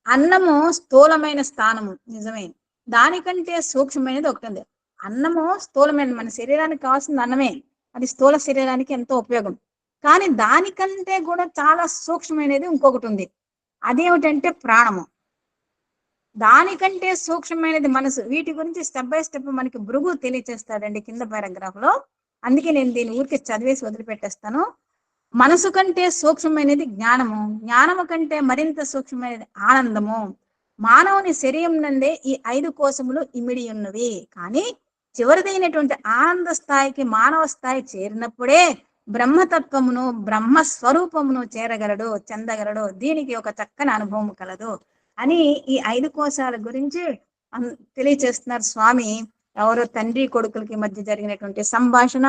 S2: అన్నము స్థూలమైన స్థానము నిజమే, దానికంటే సూక్ష్మమైనది ఒకటి ఉంది. అన్నము స్థూలమైన, మన శరీరానికి కావాల్సింది అన్నమే, అది స్థూల శరీరానికి ఎంతో ఉపయోగం. కానీ దానికంటే కూడా చాలా సూక్ష్మమైనది ఇంకొకటి ఉంది, అదేమిటంటే ప్రాణము. దానికంటే సూక్ష్మమైనది మనసు. వీటి గురించి స్టెప్ బై స్టెప్ మనకి భృగు తెలియచేస్తాడండి కింద పారాగ్రాఫ్ లో. అందుకే నేను దీన్ని ఊరికి చదివేసి వదిలిపెట్టేస్తాను. మనసు కంటే సూక్ష్మమైనది జ్ఞానము, జ్ఞానము కంటే మరింత సూక్ష్మమైనది ఆనందము. మానవుని శరీరం నందే ఈ 5 కోశములు ఇమిడి ఉన్నవి. కానీ చివరిదైనటువంటి ఆనంద స్థాయికి మానవ స్థాయి చేరినప్పుడే బ్రహ్మతత్వమును, బ్రహ్మస్వరూపమును చెందగలడు. దీనికి ఒక చక్కని అనుభవం కలదు అని ఈ 5 కోశాల గురించి తెలియచేస్తున్నారు స్వామి. ఎవరో తండ్రి కొడుకులకి మధ్య జరిగినటువంటి సంభాషణ,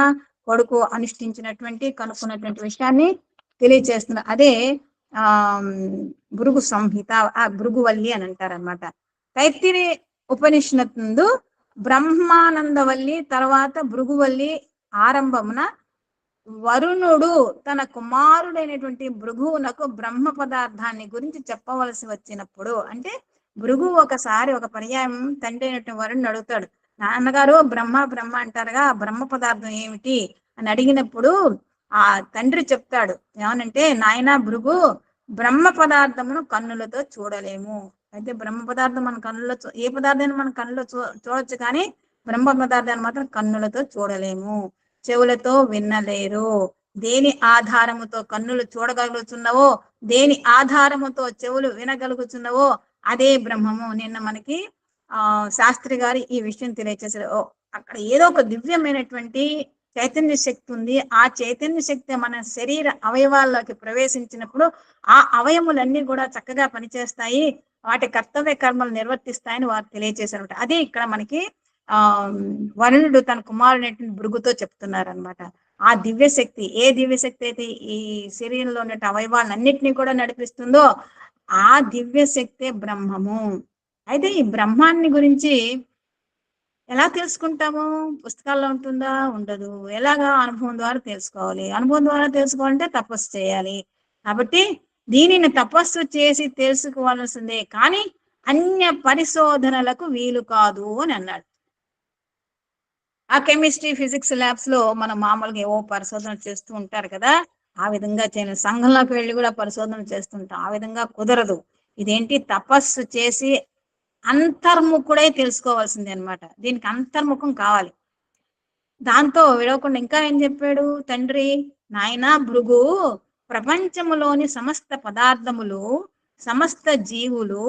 S2: కొడుకు కనుక్కున్నటువంటి విషయాన్ని తెలియచేస్తున్నారు. అదే భృగు సంహిత, భృగువల్లి అని అంటారనమాట. తైత్తిరి ఉపనిషత్తు బ్రహ్మానందవల్లి తర్వాత భృగువల్లి ఆరంభమున వరుణుడు తన కుమారుడైనటువంటి భృగువునకు బ్రహ్మ పదార్థాన్ని గురించి చెప్పవలసి వచ్చినప్పుడు, అంటే భృగువు ఒకసారి ఒక పర్యాయం తండ్రి అయినటువంటి వరుణుడు అడుగుతాడు, నాన్నగారు బ్రహ్మ అంటారుగా, బ్రహ్మ పదార్థం ఏమిటి అని అడిగినప్పుడు ఆ తండ్రి చెప్తాడు ఏమనంటే, నాయన భృగు, బ్రహ్మ పదార్థమును కన్నులతో చూడలేము. అయితే బ్రహ్మ పదార్థం మన కన్నులో, ఏ పదార్థాన్ని మన కన్నులో చూడొచ్చు కానీ బ్రహ్మ పదార్థాన్ని మాత్రం కన్నులతో చూడలేము. చెవులతో వినలేరు. దేని ఆధారముతో కన్నులు చూడగలుగుతున్నావో, దేని ఆధారముతో చెవులు వినగలుగుతున్నావో అదే బ్రహ్మము. నిన్న మనకి శాస్త్రి గారు ఈ విషయం తెలియచేశారు. అక్కడ ఏదో ఒక దివ్యమైనటువంటి చైతన్య శక్తి ఉంది. ఆ చైతన్య శక్తి మన శరీర అవయవాల్లోకి ప్రవేశించినప్పుడు ఆ అవయములన్నీ కూడా చక్కగా పనిచేస్తాయి, వాటి కర్తవ్య కర్మలు నిర్వర్తిస్తాయని వారు తెలియజేశారన్నమాట. అదే ఇక్కడ మనకి వరుణుడు తన కుమారుని భృగుతో చెప్తున్నారనమాట. ఆ దివ్యశక్తి, ఏ దివ్యశక్తి అయితే ఈ శరీరంలో ఉన్న అవయవాలన్నింటినీ కూడా నడిపిస్తుందో ఆ దివ్యశక్తే బ్రహ్మము. అయితే ఈ బ్రహ్మాన్ని గురించి ఎలా తెలుసుకుంటాము? పుస్తకాల్లో ఉంటుందా? ఉండదు. ఎలాగా? అనుభవం ద్వారా తెలుసుకోవాలి. అనుభవం ద్వారా తెలుసుకోవాలంటే తపస్సు చేయాలి. కాబట్టి దీనిని తపస్సు చేసి తెలుసుకోవాల్సిందే, కానీ అన్య పరిశోధనలకు వీలు కాదు అని అన్నాడు. ఆ కెమిస్ట్రీ ఫిజిక్స్ ల్యాబ్స్ లో మనం మామూలుగా ఏవో పరిశోధన చేస్తూ ఉంటారు కదా, ఆ విధంగా చేయను. సంఘంలోకి వెళ్ళి కూడా పరిశోధన చేస్తుంటాం, ఆ విధంగా కుదరదు. ఇదేంటి? తపస్సు చేసి అంతర్ముఖుడై తెలుసుకోవాల్సిందే అనమాట. దీనికి అంతర్ముఖం కావాలి. దాంతో విడవకుండా ఇంకా ఏం చెప్పాడు తండ్రి? నాయనా భృగు, ప్రపంచములోని సమస్త పదార్థములు, సమస్త జీవులు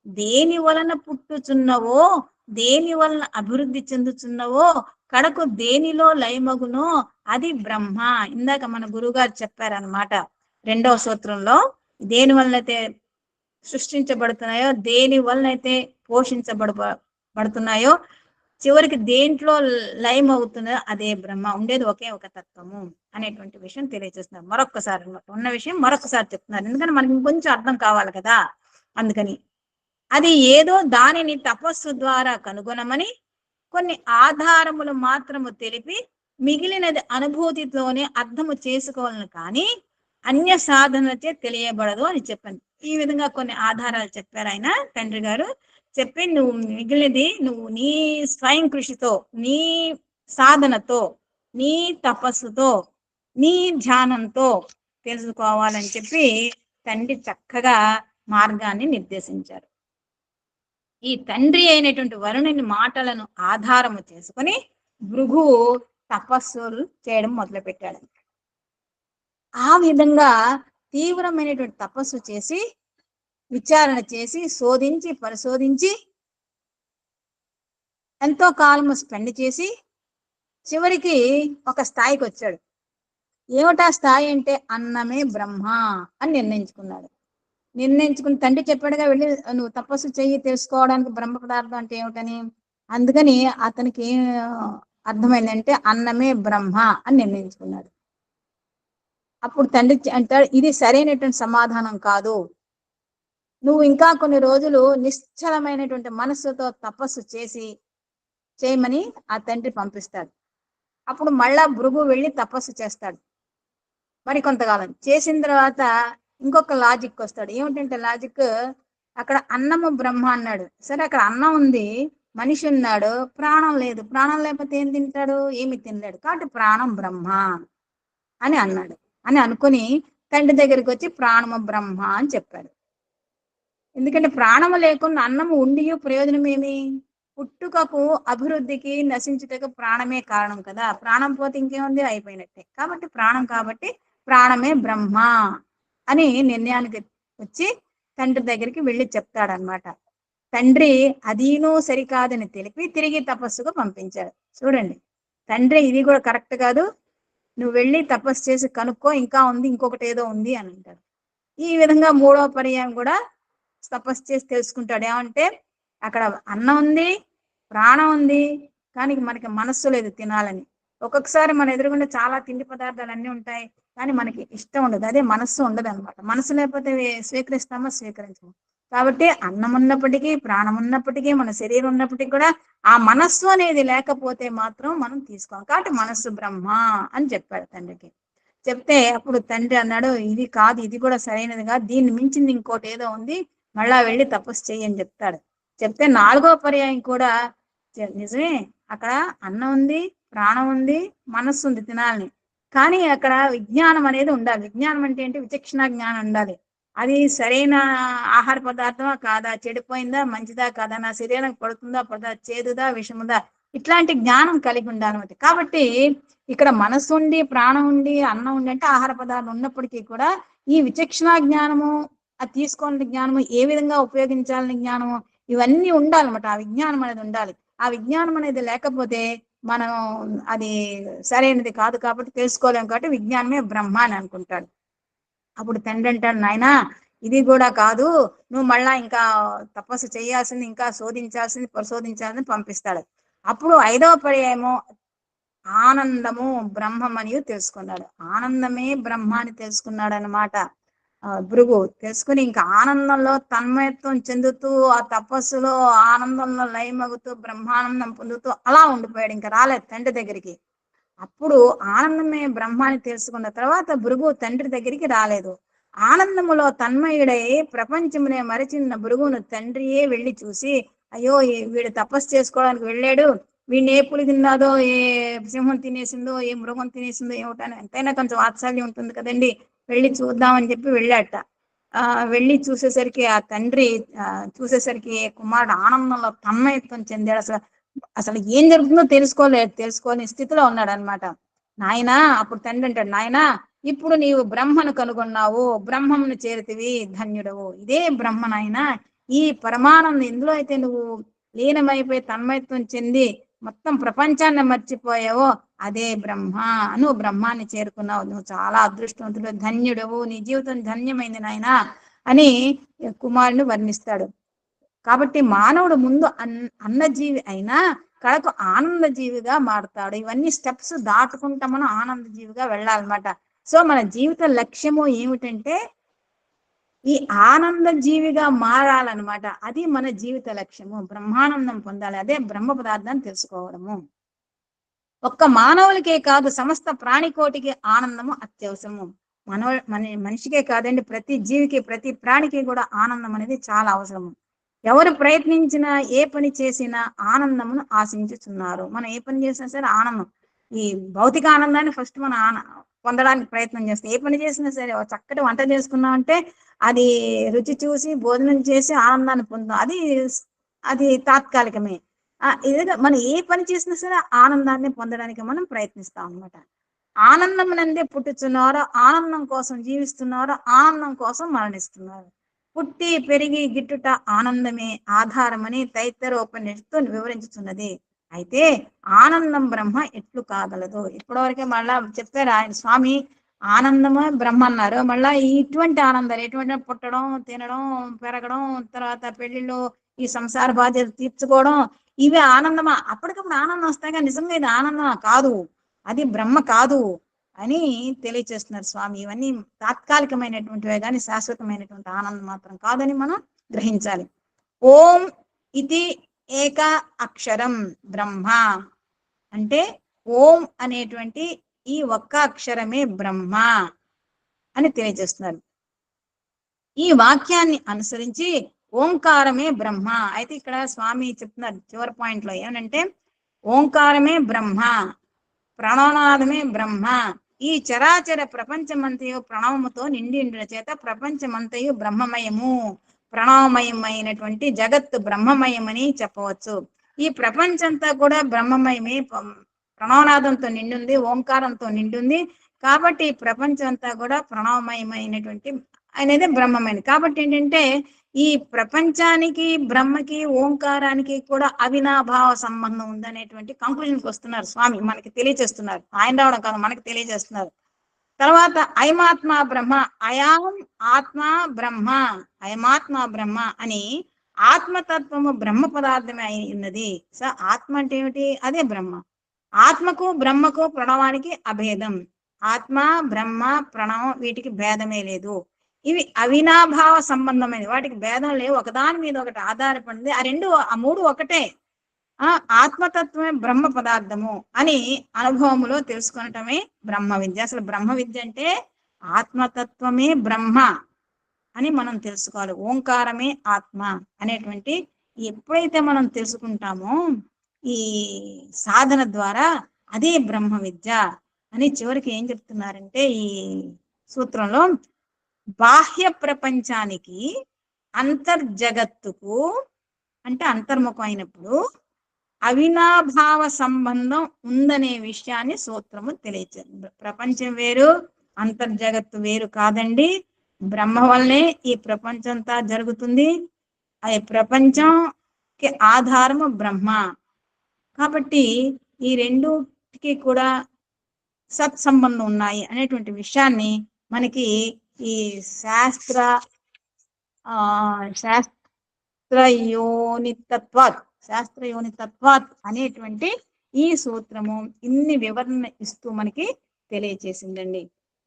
S2: దేని వలన పుట్టుచున్నవో, దేని వలన అభివృద్ధి చెందుతున్నవో, కడకు దేనిలో లయమగునో అది బ్రహ్మ. ఇందాక మన గురువుగారు చెప్పారనమాట 2వ సూత్రంలో. దేని వలనైతే సృష్టించబడుతున్నాయో, దేని వలనైతే పోషించబడుతున్నాయో, చివరికి దేంట్లో లయం అవుతుందో అదే బ్రహ్మ. ఉండేది ఒకే ఒక తత్వము అనేటువంటి విషయం తెలియజేస్తున్నారు మరొక్కసారి అనమాట. ఉన్న విషయం మరొకసారి చెప్తున్నారు, ఎందుకంటే మనకి ఇంకొంచెం అర్థం కావాలి కదా. అందుకని అది ఏదో దానిని తపస్సు ద్వారా కనుగొనమని కొన్ని ఆధారములు మాత్రము తెలిపి మిగిలినది అనుభూతితోనే అర్థము చేసుకోవాలని, కానీ అన్య సాధనచే తెలియబడదు అని చెప్పాను. ఈ విధంగా కొన్ని ఆధారాలు చెప్పారు ఆయన తండ్రి గారు. చెప్పి నువ్వు మిగిలినది నువ్వు నీ స్వయం కృషితో, నీ సాధనతో, నీ తపస్సుతో, నీ ధ్యానంతో తెలుసుకోవాలని చెప్పి తండ్రి చక్కగా మార్గాన్ని నిర్దేశించారు. ఈ తండ్రి అయినటువంటి వరుణుని మాటలను ఆధారము చేసుకుని భృగువు తపస్సులు చేయడం మొదలుపెట్టాడు. ఆ విధంగా తీవ్రమైనటువంటి తపస్సు చేసి, విచారణ చేసి, శోధించి పరిశోధించి ఎంతో కాలము స్పెండ్ చేసి చివరికి ఒక స్థాయికి వచ్చాడు. ఏమిటా స్థాయి అంటే అన్నమే బ్రహ్మ అని నిర్ణయించుకున్నాడు. నిర్ణయించుకుని తండ్రి చెప్పాడుగా, వెళ్ళి నువ్వు తపస్సు చెయ్యి తెలుసుకోవడానికి బ్రహ్మ పదార్థం అంటే ఏమిటని. అందుకని అతనికి ఏం అర్థమైందంటే అన్నమే బ్రహ్మ అని నిర్ణయించుకున్నాడు. అప్పుడు తండ్రి అంటాడు, ఇది సరైనటువంటి సమాధానం కాదు, నువ్వు ఇంకా కొన్ని రోజులు నిశ్చలమైనటువంటి మనస్సుతో తపస్సు చేయమని ఆ తండ్రి పంపిస్తాడు. అప్పుడు మళ్ళా భృగు వెళ్ళి తపస్సు చేస్తాడు. మరి కొంతకాలం చేసిన తర్వాత ఇంకొక లాజిక్ వస్తాడు. ఏమిటంటే లాజిక్, అక్కడ అన్నము బ్రహ్మ అన్నాడు. సరే, అక్కడ అన్నం ఉంది, మనిషి ఉన్నాడు, ప్రాణం లేదు. ప్రాణం లేకపోతే ఏం తింటాడు? ఏమి తినలేడు. కాబట్టి ప్రాణం బ్రహ్మ అని అన్నాడు. అని అనుకుని తండ్రి దగ్గరికి వచ్చి ప్రాణము బ్రహ్మ అని చెప్పాడు. ఎందుకంటే ప్రాణము లేకుండా అన్నము ఉండి ప్రయోజనం ఏమి? పుట్టుకకు, అభివృద్ధికి, నశించుటకు ప్రాణమే కారణం కదా. ప్రాణం పోతే ఇంకేముంది? అయిపోయినట్టే. కాబట్టి ప్రాణం, కాబట్టి ప్రాణమే బ్రహ్మ అని నిర్ణయానికి వచ్చి తండ్రి దగ్గరికి వెళ్ళి చెప్తాడనమాట. తండ్రి అదీనూ సరికాదని తెలిపి తిరిగి తపస్సుకు పంపించాడు. చూడండి, తండ్రి ఇది కూడా కరెక్ట్ కాదు, నువ్వు వెళ్ళి తపస్సు చేసి కనుక్కో, ఇంకా ఉంది, ఇంకొకటి ఏదో ఉంది అని అంటాడు. ఈ విధంగా 3వ పర్యాయం కూడా తపస్సు చేసి తెలుసుకుంటాడు. ఏమంటే అక్కడ అన్నం ఉంది, ప్రాణం ఉంది, కానీ మనకి మనస్సు లేదు తినాలని. ఒక్కొక్కసారి మన ఎదురుగుండా చాలా తిండి పదార్థాలు అన్నీ ఉంటాయి, కానీ మనకి ఇష్టం ఉండదు. అదే మనస్సు ఉండదు అనమాట. మనస్సు లేకపోతే స్వీకరిస్తామో స్వీకరించము. కాబట్టి అన్నం ఉన్నప్పటికీ, ప్రాణం ఉన్నప్పటికీ, మన శరీరం ఉన్నప్పటికీ కూడా ఆ మనస్సు అనేది లేకపోతే మాత్రం మనం తీసుకోం. కాబట్టి మనస్సు బ్రహ్మ అని చెప్పాడు తండ్రికి. చెప్తే అప్పుడు తండ్రి అన్నాడు, ఇది కాదు, ఇది కూడా సరైనది కాదు, దీన్ని మించింది ఇంకోటి ఏదో ఉంది, మళ్ళా వెళ్ళి తపస్సు చెయ్యి అని చెప్తాడు. చెప్తే 4వ పర్యాయం కూడా నిజమే, అక్కడ అన్నం ఉంది, ప్రాణం ఉంది, మనస్సు ఉంది తినాలని, కానీ అక్కడ విజ్ఞానం అనేది ఉండాలి. విజ్ఞానం అంటే ఏంటి? విచక్షణ జ్ఞానం ఉండాలి. అది సరైన ఆహార పదార్థమా కాదా, చెడిపోయిందా మంచిదా కాదా, నా శరీరానికి పడుతుందా పడదా, చేదుదా విషముదా, ఇట్లాంటి జ్ఞానం కలిగి ఉండాలన్నమాట. కాబట్టి ఇక్కడ మనసు ఉండి, ప్రాణం ఉండి, అన్నం ఉండి అంటే ఆహార పదార్థాలు ఉన్నప్పటికీ కూడా ఈ విచక్షణ జ్ఞానము, అది తీసుకోవాలని జ్ఞానము, ఏ విధంగా ఉపయోగించాలని జ్ఞానము, ఇవన్నీ ఉండాలన్నమాట. ఆ విజ్ఞానం అనేది ఉండాలి. ఆ విజ్ఞానం అనేది లేకపోతే మనం అది సరైనది కాదు కాబట్టి తెలుసుకోలేము. కాబట్టి విజ్ఞానమే బ్రహ్మ అని అనుకుంటాడు. అప్పుడు తండ్రి అంటాడు, నాయనా ఇది కూడా కాదు, నువ్వు మళ్ళా ఇంకా తపస్సు చేయాల్సింది, ఇంకా శోధించాల్సింది, పరిశోధించాల్సింది పంపిస్తాడు. అప్పుడు 5వ పర్యాయము ఆనందము బ్రహ్మమని తెలుసుకున్నాడు. ఆనందమే బ్రహ్మ అని తెలుసుకున్నాడు అన్నమాట. భృగు తెలుసుకుని ఇంకా ఆనందంలో తన్మయత్వం చెందుతూ, ఆ తపస్సులో ఆనందంలో లయమగుతూ, బ్రహ్మానందం పొందుతూ అలా ఉండిపోయాడు. ఇంకా రాలేదు తండ్రి దగ్గరికి. అప్పుడు ఆనందమే బ్రహ్మ అని తెలుసుకున్న తర్వాత భృగు తండ్రి దగ్గరికి రాలేదు. ఆనందములో తన్మయుడై ప్రపంచమునే మరచిన భృగును తండ్రియే వెళ్ళి చూసి, అయ్యో వీడు తపస్సు చేసుకోవడానికి వెళ్ళాడు, వీడిని ఏ పులి తిన్నాదో, ఏ సింహం తినేసిందో, ఏ మృగం తినేసిందో ఏమిటని ఎంతైనా కొంచెం వాత్సల్యం ఉంటుంది కదండి, వెళ్ళి చూద్దామని చెప్పి వెళ్ళాట. వెళ్ళి చూసేసరికి ఆ తండ్రి చూసేసరికి కుమారుడు ఆనందంలో తన్మయత్వం చెందాడు. అసలు అసలు ఏం జరుగుతుందో తెలుసుకోని స్థితిలో ఉన్నాడు అనమాట. నాయనా, అప్పుడు తండ్రి అంటాడు, నాయనా ఇప్పుడు నీవు బ్రహ్మను కనుగొన్నావు, బ్రహ్మమును చేరితివి, ధన్యుడవు. ఇదే బ్రహ్మ నాయనా. ఈ పరమానందం ఎందులో అయితే నువ్వు లీనమైపోయి తన్మయత్వం చెంది మొత్తం ప్రపంచాన్ని మర్చిపోయావో అదే బ్రహ్మ. నువ్వు బ్రహ్మాన్ని చేరుకున్నావు, నువ్వు చాలా అదృష్టవంతుడు, ధన్యుడవు, నీ జీవితం ధన్యమైంది నాయనా అని కుమారుని వర్ణిస్తాడు. కాబట్టి మానవుడు ముందు అన్నజీవి అయినా కడకు ఆనంద జీవిగా మారుతాడు. ఇవన్నీ స్టెప్స్ దాటుకుంటా మనం ఆనంద జీవిగా వెళ్ళాలన్నమాట. సో మన జీవిత లక్ష్యము ఏమిటంటే ఈ ఆనంద జీవిగా మారాలన్నమాట. అది మన జీవిత లక్ష్యము. బ్రహ్మానందం పొందాలి, అదే బ్రహ్మ పదార్థాన్ని తెలుసుకోవడము. ఒక్క మానవులకే కాదు, సమస్త ప్రాణికోటికి ఆనందము అత్యవసరము. మనిషికే కాదండి, ప్రతి జీవికి, ప్రతి ప్రాణికి కూడా ఆనందం అనేది చాలా అవసరము. ఎవరు ప్రయత్నించినా, ఏ పని చేసినా ఆనందమును ఆశించుతున్నారు. మనం ఏ పని చేసినా సరే ఆనందం, ఈ భౌతిక ఆనందాన్ని ఫస్ట్ మనం పొందడానికి ప్రయత్నం చేస్తాం. ఏ పని చేసినా సరే, చక్కటి వంట చేసుకున్నాం అంటే అది రుచి చూసి భోజనం చేసి ఆనందాన్ని పొందుతాం. అది అది తాత్కాలికమే. ఏదైనా మనం ఏ పని చేసినా సరే ఆనందాన్ని పొందడానికి మనం ప్రయత్నిస్తాం అన్నమాట. ఆనందం నందే పుట్టుచున్నారు, ఆనందం కోసం జీవిస్తున్నారు, ఆనందం కోసం మరణిస్తున్నారు. పుట్టి పెరిగి గిట్టుట ఆనందమే ఆధారమని తైత్తరోపనిషత్తు వివరించుతున్నది. అయితే ఆనందం బ్రహ్మ ఎట్లు కాగలదు. ఇప్పటివరకే మళ్ళా చెప్పారు ఆయన స్వామి, ఆనందమే బ్రహ్మ అన్నారు. మళ్ళా ఇటువంటి ఆనందాలు ఎటువంటి పుట్టడం, తినడం, పెరగడం, తర్వాత పెళ్లిళ్ళు, ఈ సంసార బాధ్యత తీర్చుకోవడం, ఇవి ఆనందమా? అప్పటికప్పుడు ఆనందం వస్తాయి కానీ నిజంగా ఇది ఆనందమా? కాదు, అది బ్రహ్మ కాదు అని తెలియచేస్తున్నారు స్వామి. ఇవన్నీ తాత్కాలికమైనటువంటివే కానీ శాశ్వతమైనటువంటి ఆనందం మాత్రం కాదని మనం గ్రహించాలి. ఓం ఇది ఏక అక్షరం బ్రహ్మ అంటే ఓం అనేటువంటి ఈ ఒక్క అక్షరమే బ్రహ్మ అని తెలియజేస్తున్నారు. ఈ వాక్యాన్ని అనుసరించి ఓంకారమే బ్రహ్మ. అయితే ఇక్కడ స్వామి చెప్తున్నారు చివరి పాయింట్ లో ఏమనంటే, ఓంకారమే బ్రహ్మ, ప్రణవనాదమే బ్రహ్మ, ఈ చరాచర ప్రపంచమంతయు ప్రణవముతో నిండిండుల చేత ప్రపంచమంతయు బ్రహ్మమయము, ప్రణవమయమైనటువంటి జగత్తు బ్రహ్మమయమని చెప్పవచ్చు. ఈ ప్రపంచంతా కూడా బ్రహ్మమయమే, ప్రణవనాదంతో నిండుంది, ఓంకారంతో నిండుంది. కాబట్టి ఈ ప్రపంచం అంతా కూడా ప్రణవమయమైనటువంటి అనేది బ్రహ్మమైనది. కాబట్టి ఏంటంటే ఈ ప్రపంచానికి, బ్రహ్మకి, ఓంకారానికి కూడా అవినాభావ సంబంధం ఉందనేటువంటి కంక్లూజన్కి వస్తున్నారు స్వామి. మనకి తెలియజేస్తున్నారు, ఆయన రావడం కాదు, మనకి తెలియజేస్తున్నారు. తర్వాత అయమాత్మ బ్రహ్మ, అయాం ఆత్మ బ్రహ్మ, అయమాత్మ బ్రహ్మ అని ఆత్మతత్వము బ్రహ్మ పదార్థమే అయి ఉన్నది. సో ఆత్మ అంటే ఏమిటి? అదే బ్రహ్మ. ఆత్మకు బ్రహ్మకు ప్రణవానికి అభేదం. ఆత్మ బ్రహ్మ ప్రణవం వీటికి భేదమే లేదు. ఇవి అవినాభావ సంబంధమైనవి, వాటికి భేదం లేవు, ఒకదాని మీద ఒకటి ఆధారపడింది. ఆ మూడు ఒకటే. ఆత్మతత్వమే బ్రహ్మ పదార్థము అని అనుభవములో తెలుసుకొనటమే బ్రహ్మ విద్య. అసలు బ్రహ్మ విద్య అంటే ఆత్మతత్వమే బ్రహ్మ అని మనం తెలుసుకోవాలి. ఓంకారమే ఆత్మ అనేటువంటి ఎప్పుడైతే మనం తెలుసుకుంటామో ఈ సాధన ద్వారా అదే బ్రహ్మ విద్య అని చివరికి ఏం చెప్తున్నారంటే ఈ సూత్రంలో, బాహ్య ప్రపంచానికి అంతర్జగత్తుకు అంటే అంతర్ముఖం అయినప్పుడు అవినాభావ సంబంధం ఉందనే విషయాన్ని సూత్రము తెలియజేస్తుంది. ప్రపంచం వేరు, అంతర్జగత్తు వేరు కాదండి. బ్రహ్మ వల్లనే ఈ ప్రపంచంతా జరుగుతుంది. అది ప్రపంచంకి ఆధారము బ్రహ్మ. కాబట్టి ఈ రెండుకి కూడా సత్సంబంధం ఉన్నాయి అనేటువంటి విషయాన్ని మనకి ఈ శాస్త్రయోనితత్వాత్ అనేటువంటి ఈ సూత్రము ఇన్ని వివరణ ఇస్తూ మనకి తెలియచేసిందండి.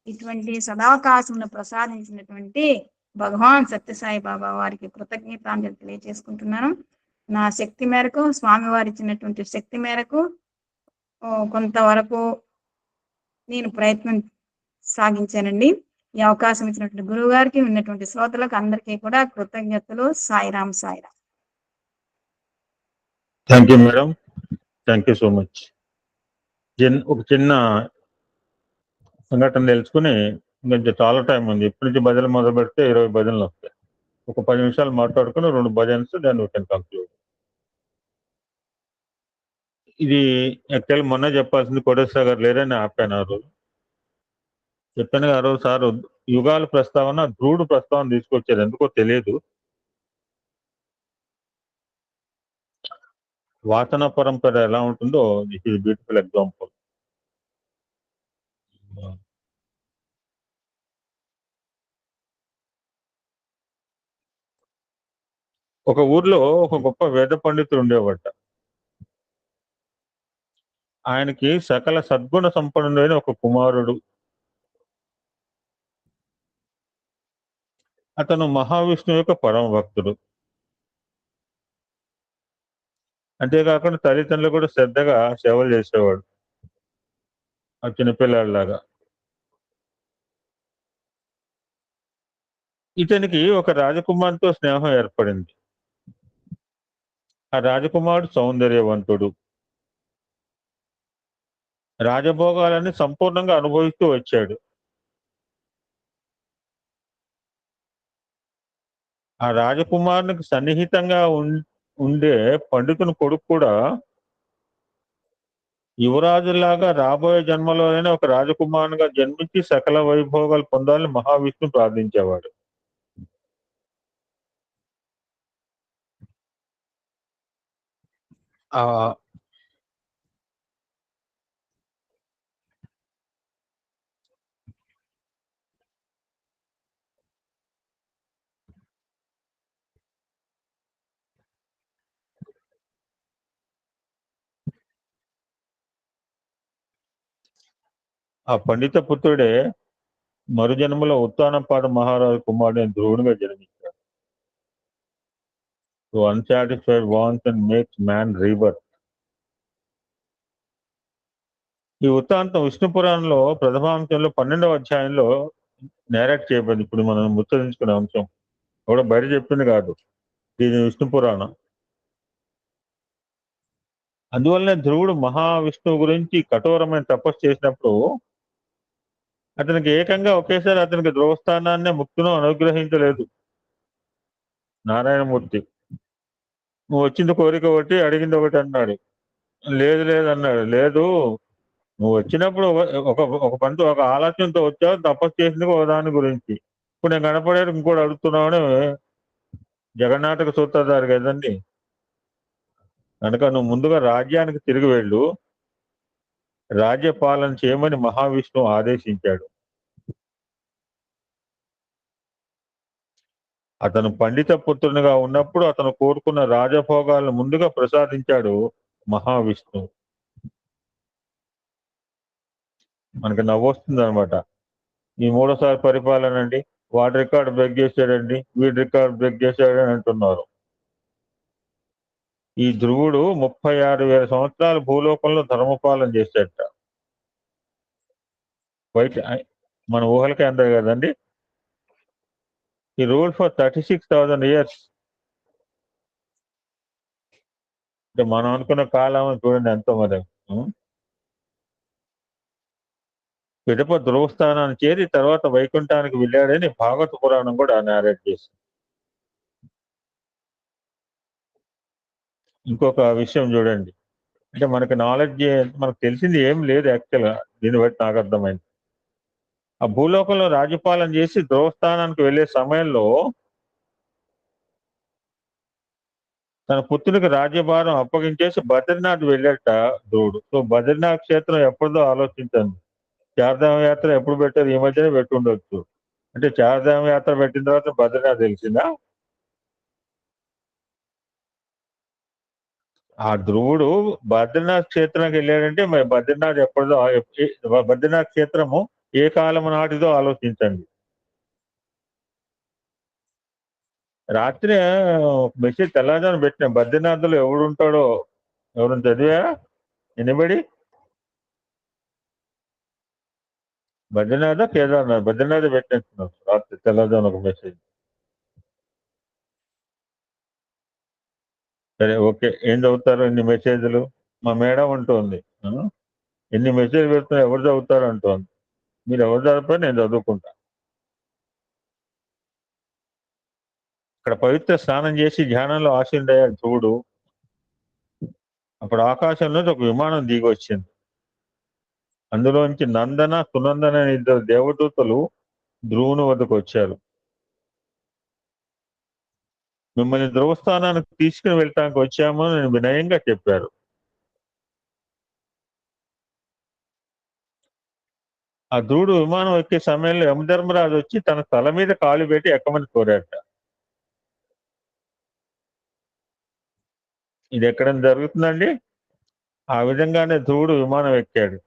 S2: ఇటువంటి సదావకాశమును ప్రసాదించినటువంటి భగవాన్ సత్యసాయి బాబా వారికి కృతజ్ఞతాంజలి తెలియజేసుకుంటున్నాను. నా శక్తి మేరకు, స్వామివారి ఇచ్చినటువంటి శక్తి మేరకు కొంతవరకు నేను ప్రయత్నం సాగించానండి. ఈ అవకాశం ఇచ్చినటువంటి గురువు గారికి, ఉన్నటువంటి శ్రోతలకు అందరికీ కూడా కృతజ్ఞతలు. Sairam Sairam.
S1: Thank you madam, thank you so much. ఒక చిన్న సంఘటన తెలుసుకుని ఇంకా చాలా టైం ఉంది. ఇప్పటి నుంచి భజనలు మొదలు పెడితే 20 భజనలు వస్తాయి. ఒక 10 నిమిషాలు మాట్లాడుకుని 2 భజన్స్ దాన్ని ఒక కంక్లూడ్. ఇది యాక్చువల్ మొన్న చెప్పాల్సింది కోటేశ్వర గారు లేరని ఆపాను. ఆ రోజు చెప్పాను ఆ రోజు సార్ యుగాల ప్రస్తావన, ధ్రువుడు ప్రస్తావన తీసుకొచ్చారు. ఎందుకో తెలియదు. వాసన పరంపర ఎలా ఉంటుందో దిస్ ఈజ్ బ్యూటిఫుల్ ఎగ్జాంపుల్. ఒక ఊర్లో ఒక గొప్ప వేద పండితుడు ఉండేవాట. ఆయనకి సకల సద్గుణ సంపన్నుడైన ఒక కుమారుడు. అతను మహావిష్ణువు యొక్క పరమ భక్తుడు. అంతేకాకుండా తల్లిదండ్రులు కూడా శ్రద్ధగా సేవలు చేసేవాడు ఆ చిన్నపిల్లాడిలాగా. ఇతనికి ఒక రాజకుమార్తో స్నేహం ఏర్పడింది. ఆ రాజకుమారుడు సౌందర్యవంతుడు, రాజభోగాలని సంపూర్ణంగా అనుభవిస్తూ వచ్చాడు. ఆ రాజకుమారునికి సన్నిహితంగా ఉండే పండితుని కొడుకు కూడా యువరాజులాగా రాబోయే జన్మలోనే ఒక రాజకుమారునిగా జన్మించి సకల వైభోగాలు పొందాలని మహావిష్ణువు ప్రార్థించేవాడు. ఆ పండిత పుత్రుడే మరుజన్మలో ఉత్తానపాద మహారాజు కుమారుడు ధ్రువునిగా జన్మించాడు. So unsatisfied wants and makes man rebirth. ఈ వృత్తాంతం విష్ణు పురాణంలో ప్రథమాంశంలో 12వ అధ్యాయంలో నేరేట్ చేయబడింది. ఇప్పుడు మనం ముచ్చరించుకునే అంశం కూడా బయట చెప్పింది కాదు, ఇది విష్ణు పురాణం. అందువల్లనే ధ్రువుడు మహావిష్ణువు గురించి కఠోరమైన తపస్సు చేసినప్పుడు అతనికి ఏకంగా ఒకేసారి అతనికి ధ్రువస్థానాన్ని ముక్తును అనుగ్రహించలేదు నారాయణమూర్తి. నువ్వు వచ్చింది కోరిక ఒకటి, అడిగింది ఒకటి అన్నాడు. లేదు లేదు అన్నాడు. లేదు, నువ్వు వచ్చినప్పుడు ఒక పంతు ఒక ఆలోచనతో వచ్చావు, తపస్సు చేసింది ఒక దాని గురించి. ఇప్పుడు నేను కనపడేది ఇంకోటి అడుగుతున్నావు. జగన్నాటక సూత్రధారి కదండి. కనుక నువ్వు ముందుగా రాజ్యానికి తిరిగి వెళ్ళు, రాజ్యపాలన చేయమని మహావిష్ణువు ఆదేశించాడు. అతను పండిత పుత్రునిగా ఉన్నప్పుడు అతను కోరుకున్న రాజభోగాలను ముందుగా ప్రసాదించాడు మహావిష్ణువు. మనకి నవ్వొస్తుంది అనమాట. ఈ 3వసారి పరిపాలన అండి, వాడి రికార్డు బ్రేక్ చేశాడండి, వీడి రికార్డు బ్రేక్ చేశాడని అంటున్నారు. ఈ ధ్రువుడు 36,000 సంవత్సరాలు భూలోకంలో ధర్మపాలన చేశాడట. బయట మన ఊహలకే అందరు కదండి. ఈ రూల్ ఫర్ 36,000 years. అంటే మనం అనుకున్న కాలం చూడండి ఎంతో. మరి పిదప ధ్రువస్థానాన్ని చేరి తర్వాత వైకుంఠానికి వెళ్ళాడని భాగవత పురాణం కూడా నేరేట్ చేసింది. ఇంకొక విషయం చూడండి, అంటే మనకి నాలెడ్జ్ మనకు తెలిసింది ఏం లేదు యాక్చువల్గా. దీన్ని బట్టి నాకు అర్థమైంది. ఆ భూలోకంలో రాజ్యపాలన చేసి ధ్రువస్థానానికి వెళ్ళే సమయంలో తన పుత్రునికి రాజ్యభారం అప్పగించేసి బద్రీనాథ్ వెళ్ళాట ధ్రువుడు. సో బద్రీనాథ్ క్షేత్రం ఎప్పుడుదో ఆలోచించండి. చార్ధామ యాత్ర ఎప్పుడు పెట్టారు? ఈ మధ్యనే పెట్టుండొచ్చు. అంటే చార్ధామ యాత్ర పెట్టిన తర్వాత బద్రీనాథ్ తెలిసిందా? ఆ ధ్రువుడు బద్రీనాథ్ క్షేత్రానికి వెళ్ళాడంటే మరి బద్రీనాథ్ ఎప్పుడుదో బద్రీనాథ్ క్షేత్రము ఏ కాలం నాటిదో ఆలోచించండి. రాత్రి మెసేజ్ తెల్లవారుజామున పెట్టిన బద్రీనాథ్లో ఎవడుంటాడో ఎవరైనా చదివారా? ఎనిబడి? బద్రీనాథ్ కేదార్నాథ్? బద్రీనాథ్ పెట్టినట్టున్నారు రాత్రి తెల్లవారుజామున ఒక మెసేజ్. సరే ఓకే. ఏం చదువుతారు ఇన్ని మెసేజ్లు? మా మేడం అంటోంది ఎన్ని మెసేజ్ పెడుతున్నా ఎవరు చదువుతారు అంటోంది. మీరు ఎవరు చదివిపోయి నేను చదువుకుంటా. ఇక్కడ పవిత్ర స్నానం చేసి ధ్యానంలో ఆశీనుడయ్యాడు ధ్రువుడు. అప్పుడు ఆకాశం నుంచి ఒక విమానం దిగి వచ్చింది. అందులోంచి నందన సునందన అనే ఇద్దరు దేవదూతలు ధ్రువుని వద్దకు వచ్చారు. మిమ్మల్ని ధ్రువస్థానానికి తీసుకుని వెళ్ళటానికి వచ్చాము అని వినయంగా చెప్పారు. ఆ ధ్రువుడు విమానం ఎక్కే సమయంలో యమధర్మరాజు వచ్చి తన తల మీద కాలు పెట్టి ఎక్కమని కోరారట. ఇది ఎక్కడైనా జరుగుతుందండి? ఆ విధంగానే ధ్రువుడు విమానం ఎక్కాడు.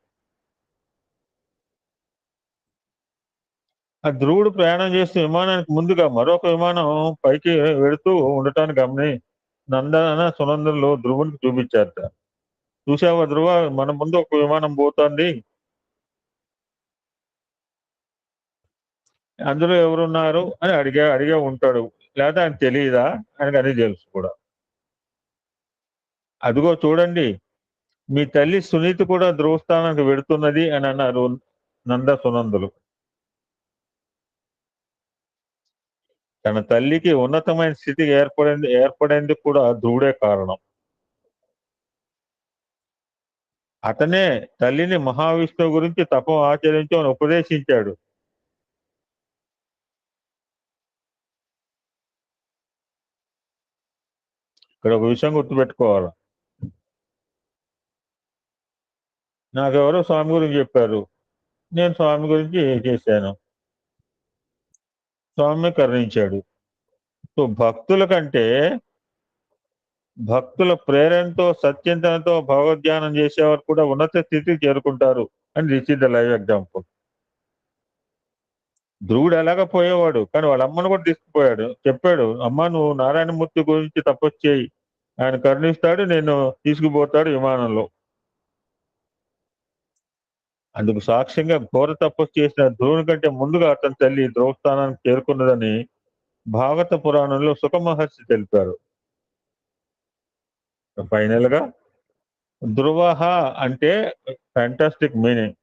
S1: ఆ ధ్రువుడు ప్రయాణం చేస్తూ విమానానికి ముందుగా మరొక విమానం పైకి వెళుతూ ఉండటాన్ని నందన సునందనలు ధ్రువునికి చూపించారట. చూసావా ధ్రువ, మన ముందు ఒక విమానం పోతోంది, అందులో ఎవరున్నారు అని అడిగే ఉంటాడు. లేదా ఆయన తెలియదా? ఆయనకు అన్ని తెలుసు కూడా. అదిగో చూడండి, మీ తల్లి సునీతి కూడా ధ్రువస్థానానికి వెడుతున్నది అని అన్నారు నంద సునందులు. తన తల్లికి ఉన్నతమైన స్థితి ఏర్పడేందుకు కూడా ధ్రువుడే కారణం. అతనే తల్లిని మహావిష్ణువు గురించి తపం ఆచరించు అని ఉపదేశించాడు. ఇక్కడ ఒక విషయం గుర్తుపెట్టుకోవాలి. నాకెవరో స్వామి గురించి చెప్పారు, నేను స్వామి గురించి చేశాను, స్వామి కరుణించాడు. సో భక్తుల ప్రేరణతో సత్యంతనతో భగవద్ధ్యానం చేసేవారు కూడా ఉన్నత స్థితికి చేరుకుంటారు అని this is the live example. ధ్రువుడు ఎలాగ పోయేవాడు, కానీ వాళ్ళ అమ్మను కూడా తీసుకుపోయాడు. చెప్పాడు, అమ్మ నువ్వు నారాయణమూర్తి గురించి తపస్సు చేయి, ఆయన కరుణిస్తాడు, నేను తీసుకుపోతాడు విమానంలో. అందుకు సాక్ష్యంగా ఘోర తపస్సు చేసిన ధ్రువుని కంటే ముందుగా అతని తల్లి ధ్రువస్థానానికి చేరుకున్నదని భాగవత పురాణంలో సుఖ మహర్షి తెలిపారు. ఫైనల్ గా ధ్రువహ అంటే ఫ్యాంటాస్టిక్ మీనింగ్.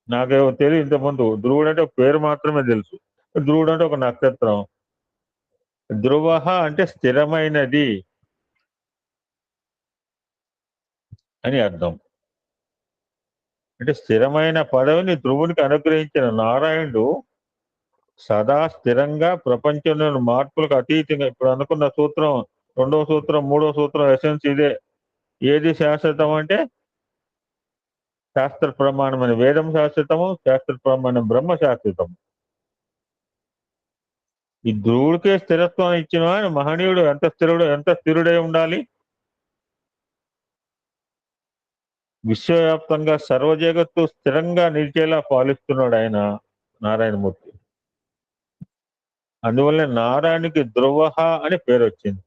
S1: నాకేమో తెలియదు ఇంతకుముందు. ధ్రువుడు అంటే ఒక పేరు మాత్రమే తెలుసు. ధ్రువుడు అంటే ఒక నక్షత్రం. ధ్రువహ అంటే స్థిరమైనది అని అర్థం. అంటే స్థిరమైన పదవిని ధ్రువునికి అనుగ్రహించిన నారాయణుడు సదా స్థిరంగా ప్రపంచంలోని మార్పులకు అతీతంగా, ఇప్పుడు అనుకున్న సూత్రం, రెండవ సూత్రం, మూడవ సూత్రం ఎసెన్స్ ఇదే. ఏది శాశ్వతం అంటే శాస్త్ర ప్రమాణమైన వేదం శాశ్వతము, శాస్త్ర ప్రమాణం బ్రహ్మ శాశ్వతం. ఈ ధ్రువుడికే స్థిరత్వం ఇచ్చిన ఆయన మహనీయుడు ఎంత స్థిరుడై ఉండాలి. విశ్వవ్యాప్తంగా సర్వజగత్తు స్థిరంగా నిలిచేలా పాలిస్తున్నాడు ఆయన నారాయణమూర్తి. అందువల్ల నారాయణకి ధ్రువహ అని పేరు వచ్చింది.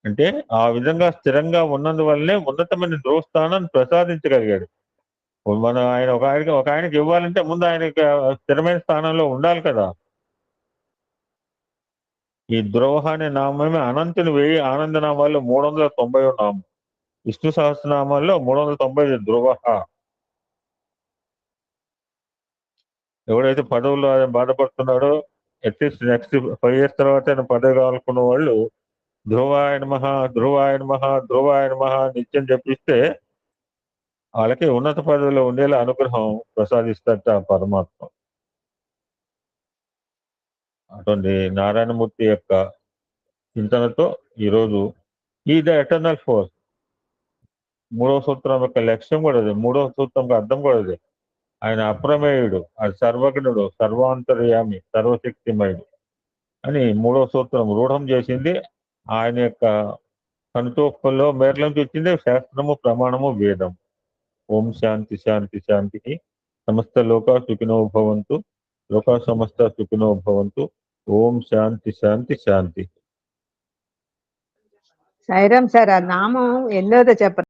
S1: అంటే ఆ విధంగా స్థిరంగా ఉన్నందువల్లనే ఉన్నతమైన ధ్రువస్థానాన్ని ప్రసాదించగలిగాడు. మనం ఒక ఆయనకి ఇవ్వాలంటే ముందు ఆయనకి స్థిరమైన స్థానంలో ఉండాలి కదా. ఈ ధ్రువహ అనే నామమే అనంతుని 1000 ఆనందనామాల్లో 390 నామం. విష్ణు సహస్రనామాల్లో 390 ధ్రువహ. ఎవడైతే పదవుల్లో బాధపడుతున్నాడో, అట్లీస్ట్ నెక్స్ట్ 5 years తర్వాత ఆయన పదవి కావాలనుకున్న వాళ్ళు ధ్రువాయ నమః, ధ్రువాయ నమః, ధ్రువాయ నమః నిత్యం జపిస్తే వాళ్ళకి ఉన్నత పదవిలో ఉండేలా అనుగ్రహం ప్రసాదిస్తట పరమాత్మ. అటువంటి నారాయణమూర్తి యొక్క చింతనతో ఈరోజు ఈ ద ఎటర్నల్ ఫోర్స్, మూడవ సూత్రం యొక్క లక్ష్యం కూడా అదే, మూడవ సూత్రం యొక్క అర్థం కూడా అదే. ఆయన అప్రమేయుడు, అది సర్వజ్ఞుడు, సర్వాంతర్యామి, సర్వశక్తిమయుడు అని మూడవ సూత్రం రూఢం చేసింది. ఆయన యొక్క సంతోషంలో మేరలోంచి వచ్చింది శాస్త్రము, ప్రమాణము, వేదం. ఓం శాంతి శాంతి శాంతి. సమస్త లోకా సుఖినో భవంతు, లోకా సమస్త సుఖినో భవంతు. ఓం శాంతి శాంతి శాంతి.
S3: సాయిరామ్ సార్, ఆ నామం ఎన్నోదో చెప్పండి.